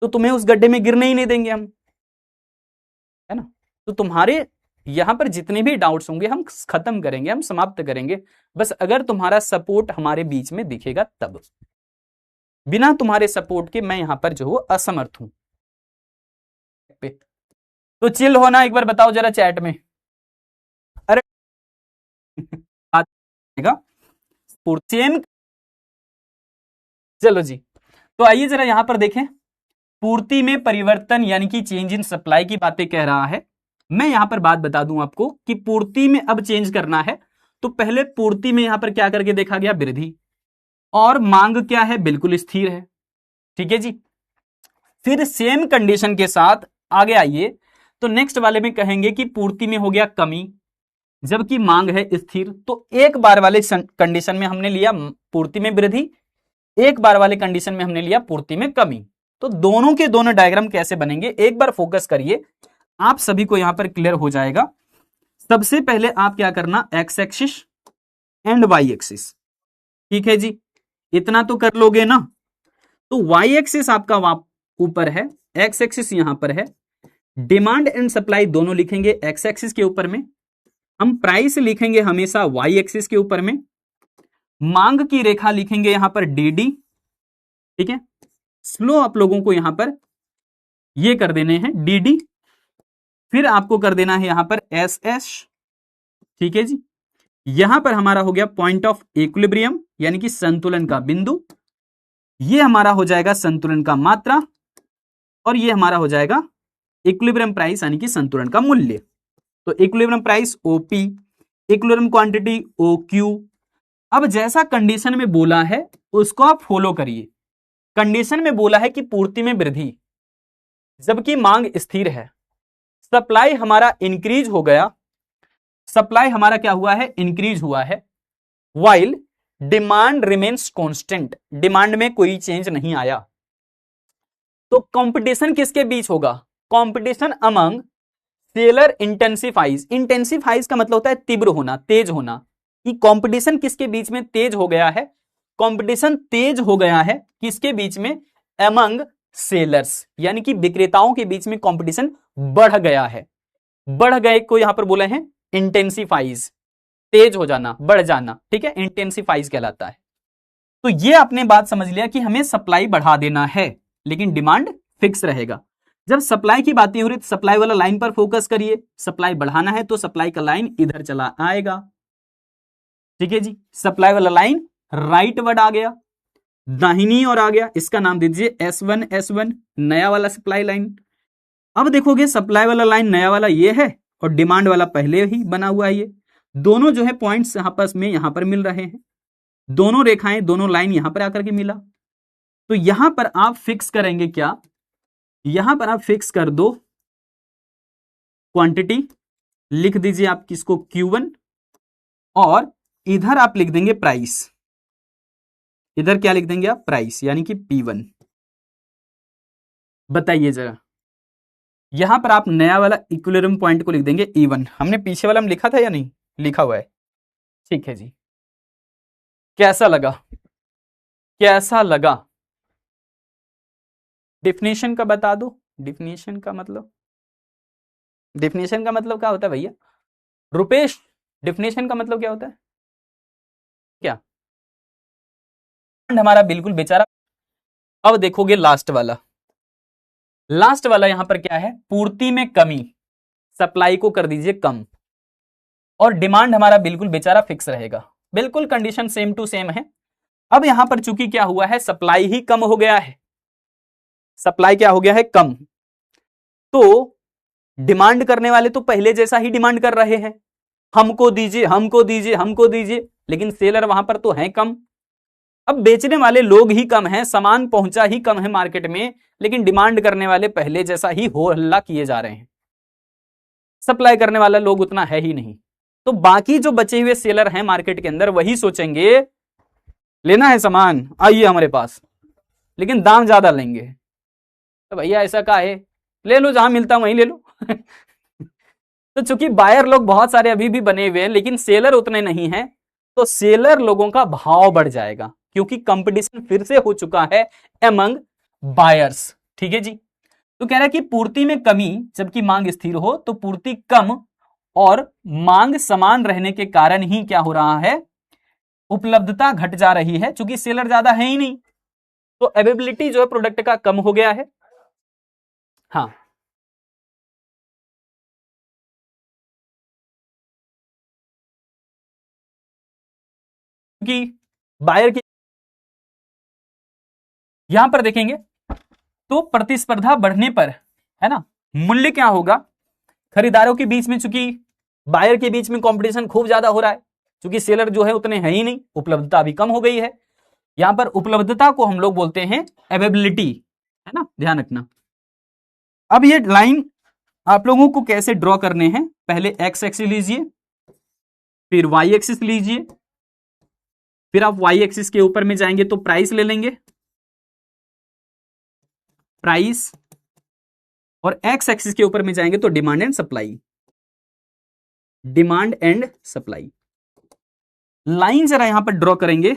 तो तुम्हें उस गड्ढे में गिरने ही नहीं देंगे हम, है ना। तो तुम्हारे यहां पर जितने भी डाउट्स होंगे हम खत्म करेंगे, हम समाप्त करेंगे, बस अगर तुम्हारा सपोर्ट हमारे बीच में दिखेगा तब। बिना तुम्हारे सपोर्ट के मैं यहां पर जो हूं असमर्थ हूं। तो चिल होना एक बार बताओ जरा चैट में। अरे सेम, चलो जी। तो आइए जरा यहां पर देखें, पूर्ति में परिवर्तन यानी कि चेंज इन सप्लाई की बातें कह रहा है। मैं यहां पर बात बता दूं आपको कि पूर्ति में अब चेंज करना है, तो पहले पूर्ति में यहां पर क्या करके देखा गया, वृद्धि, और मांग क्या है, बिल्कुल स्थिर है, ठीक है जी। फिर सेम कंडीशन के साथ आगे आइए, तो नेक्स्ट वाले में कहेंगे कि पूर्ति में हो गया कमी, जबकि मांग है स्थिर। तो एक बार वाले कंडीशन में हमने लिया पूर्ति में वृद्धि, एक बार वाले कंडीशन में हमने लिया पूर्ति में कमी। तो दोनों के दोनों डायग्राम कैसे बनेंगे एक बार फोकस करिए, आप सभी को यहां पर क्लियर हो जाएगा। सबसे पहले आप क्या करना, X axis and Y axis, ठीक है जी, इतना तो कर लोगे ना। तो वाई एक्सिस आपका ऊपर है, एक्स एक्सिस यहां पर है, डिमांड एंड सप्लाई दोनों लिखेंगे एक्स एक्सिस के ऊपर में, हम प्राइस लिखेंगे हमेशा वाई एक्सिस के ऊपर में, मांग की रेखा लिखेंगे यहां पर डी डी, ठीक है। स्लो आप लोगों को यहां पर ये कर देने हैं डी डी, फिर आपको कर देना है यहां पर एस एस, ठीक है जी। यहां पर हमारा हो गया पॉइंट ऑफ इक्विलिब्रियम यानी कि संतुलन का बिंदु, ये हमारा हो जाएगा संतुलन का मात्रा, और ये हमारा हो जाएगा इक्विलिब्रियम प्राइस यानी कि संतुलन का मूल्य। तो equilibrium price OP, equilibrium quantity O Q. अब जैसा कंडीशन में बोला है उसको आप फॉलो करिए। कंडीशन में बोला है कि पूर्ति में वृद्धि, जबकि मांग स्थिर है, सप्लाई हमारा इंक्रीज हो गया, सप्लाई हमारा क्या हुआ है, इंक्रीज हुआ है, while demand remains constant, demand में कोई चेंज नहीं आया। तो कंपटीशन किसके बीच होगा, competition among seller intensifies, intensifies का मतलब होता है तीव्र होना, तेज होना, कि कंपटीशन किसके बीच में तेज हो गया है, कंपटीशन तेज हो गया है किसके बीच में, अमंग सेलर्स, यानी कि विक्रेताओं के बीच में कंपटीशन बढ़ गया है। बढ़ गए को यहां पर बोले हैं इंटेंसिफाइज, तेज हो जाना, बढ़ जाना, ठीक है, इंटेंसिफाइज कहलाता है। तो ये आपने बात समझ लिया कि हमें सप्लाई बढ़ा देना है लेकिन डिमांड फिक्स रहेगा। जब सप्लाई की बातें हो रही तो सप्लाई वाला लाइन पर फोकस करिए, सप्लाई बढ़ाना है तो सप्लाई का लाइन इधर चला आएगा, ठीक है जी। सप्लाई वाला लाइन राइट वर्ड आ गया, दाहिनी ओर आ गया, इसका नाम दीजिए S1 S1, नया वाला सप्लाई लाइन। अब देखोगे सप्लाई वाला लाइन नया वाला ये है और डिमांड वाला पहले ही बना हुआ है, ये दोनों जो है पॉइंट्स आपस में यहां पर मिल रहे हैं, दोनों रेखाएं दोनों लाइन यहां पर आकर के मिला। तो यहां पर आप फिक्स करेंगे क्या, यहां पर आप फिक्स कर दो क्वांटिटी, लिख दीजिए आप किसको Q1, और इधर आप लिख देंगे प्राइस, इधर क्या लिख देंगे आप, प्राइस यानी कि P1। बताइए जरा, यहां पर आप नया वाला इक्विलिब्रियम पॉइंट को लिख देंगे E1, हमने पीछे वाला में लिखा था या नहीं, लिखा हुआ है, ठीक है जी। कैसा लगा, कैसा लगा, डेफिनेशन का बता दो, डिफिनेशन का मतलब, डिफिनेशन का मतलब क्या होता है भैया रुपेश? डिफिनेशन का मतलब क्या होता है? क्या हमारा बिल्कुल बेचारा। अब देखोगे लास्ट वाला, लास्ट वाला यहां पर क्या है, पूर्ति में कमी, सप्लाई को कर दीजिए कम, और डिमांड हमारा बिल्कुल बेचारा फिक्स रहेगा। बिल्कुल कंडीशन सेम टू सेम है। अब यहां पर चूंकि क्या हुआ है, सप्लाई ही कम हो गया है, सप्लाई क्या हो गया है, कम, तो डिमांड करने वाले तो पहले जैसा ही डिमांड कर रहे हैं, हमको दीजिए हमको दीजिए हमको दीजिए, लेकिन सेलर वहां पर तो है कम। अब बेचने वाले लोग ही कम हैं, सामान पहुंचा ही कम है मार्केट में, लेकिन डिमांड करने वाले पहले जैसा ही हो हल्ला किए जा रहे हैं, सप्लाई करने वाला लोग उतना है ही नहीं। तो बाकी जो बचे हुए सेलर हैं मार्केट के अंदर वही सोचेंगे लेना है सामान आइए हमारे पास, लेकिन दाम ज्यादा लेंगे। तो भैया ऐसा का है, ले लो जहां मिलता वहीं ले लो। तो चूंकि बायर लोग बहुत सारे अभी भी बने हुए हैं लेकिन सेलर उतने नहीं हैं, तो सेलर लोगों का भाव बढ़ जाएगा, क्योंकि कंपटीशन फिर से हो चुका है अमंग बायर्स। ठीक है जी। तो कह रहा है कि पूर्ति में कमी जबकि मांग स्थिर हो, तो पूर्ति कम और मांग समान रहने के कारण ही क्या हो रहा है, उपलब्धता घट जा रही है, चूंकि सेलर ज्यादा है ही नहीं, तो अवेलेबिलिटी जो है प्रोडक्ट का कम हो गया है। हाँ क्योंकि बायर की यहां पर देखेंगे तो प्रतिस्पर्धा बढ़ने पर है ना, मूल्य क्या होगा, खरीदारों के बीच में, चूंकि बायर के बीच में कंपटीशन खूब ज्यादा हो रहा है, क्योंकि सेलर जो है उतने है ही नहीं, उपलब्धता भी कम हो गई है। यहां पर उपलब्धता को हम लोग बोलते हैं अवेलेबिलिटी, है ना, ध्यान रखना। अब ये लाइन आप लोगों को कैसे ड्रॉ करने हैं, पहले एक्स एक्सिस लीजिए, फिर वाई एक्सिस लीजिए, फिर आप वाई एक्सिस के ऊपर में जाएंगे तो प्राइस ले लेंगे, प्राइस, और एक्स एक्सिस के ऊपर में जाएंगे तो demand and supply, demand and supply. Line जरा यहां पर ड्रॉ करेंगे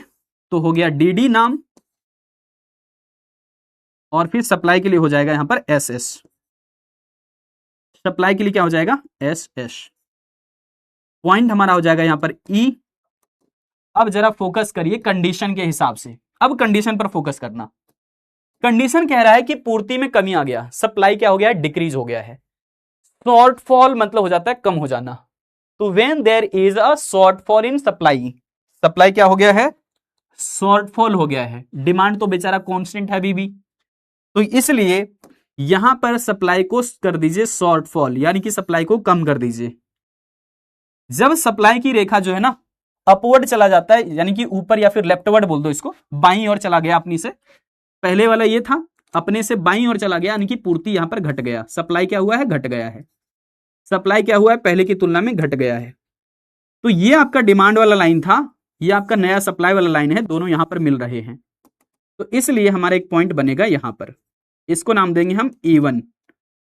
तो हो गया डी नाम, और फिर सप्लाई के लिए हो जाएगा यहां पर एस एस, सप्लाई के लिए क्या हो जाएगा एस एस, पॉइंट हमारा हो जाएगा यहां पर ई। अब जरा फोकस करिए कंडीशन के हिसाब से, अब कंडीशन पर फोकस करना। कंडीशन कह रहा है कि पूर्ति में कमी आ गया, सप्लाई क्या हो गया, डिक्रीज हो गया है। शॉर्टफॉल मतलब हो जाता है कम हो जाना, तो when there is a shortfall in supply, supply क्या हो गया है, शॉर्टफॉल हो गया है, डिमांड तो बेचारा कांस्टेंट है अभी भी, तो इसलिए यहां पर सप्लाई को कर दीजिए शॉर्टफॉल, यानी कि सप्लाई को कम कर दीजिए। जब सप्लाई की रेखा जो है ना अपवर्ड चला जाता है, यानी कि ऊपर या फिर लेफ्टवर्ड बोल दो इसको, बाईं ओर चला गया अपनी से, पहले वाला ये था अपने से बाईं ओर चला गया, यानी कि पूर्ति यहां पर घट गया, सप्लाई क्या हुआ है, घट गया है, सप्लाई क्या हुआ है, पहले की तुलना में घट गया है। तो ये आपका डिमांड वाला लाइन था, ये आपका नया सप्लाई वाला लाइन है, दोनों यहां पर मिल रहे हैं, तो इसलिए हमारा एक पॉइंट बनेगा यहां पर, इसको नाम देंगे हम E1,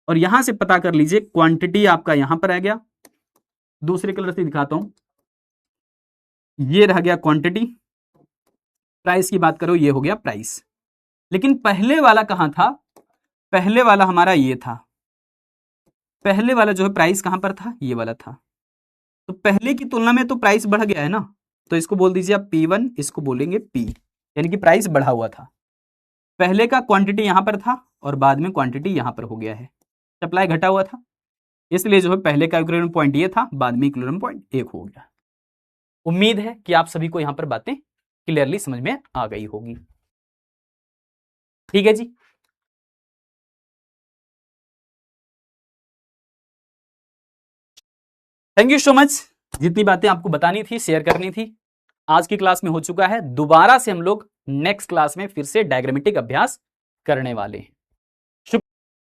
और यहां से पता कर लीजिए क्वांटिटी आपका यहां पर आ गया, दूसरे कलर से दिखाता हूं, ये रह गया क्वांटिटी, प्राइस की बात करो ये हो गया प्राइस। लेकिन पहले वाला कहां था, पहले वाला हमारा ये था, पहले वाला जो है प्राइस कहां पर था, ये वाला था, तो पहले की तुलना में तो प्राइस बढ़ गया है ना, तो इसको बोल दीजिए आप P1, इसको बोलेंगे P, यानी कि प्राइस बढ़ा हुआ था, पहले का क्वांटिटी यहां पर था और बाद में क्वांटिटी यहां पर हो गया है, सप्लाई घटा हुआ था, इसलिए जो है पहले का इक्विलिब्रियम पॉइंट ये था, बाद में इक्विलिब्रियम पॉइंट 1 हो गया। उम्मीद है कि आप सभी को यहां पर बातें क्लियरली समझ में आ गई होगी। ठीक है जी। थैंक यू सो मच, जितनी बातें आपको बतानी थी शेयर करनी थी आज की क्लास में हो चुका है, दोबारा से हम लोग नेक्स्ट क्लास में फिर से डायग्रामेटिक अभ्यास करने वाले हैं।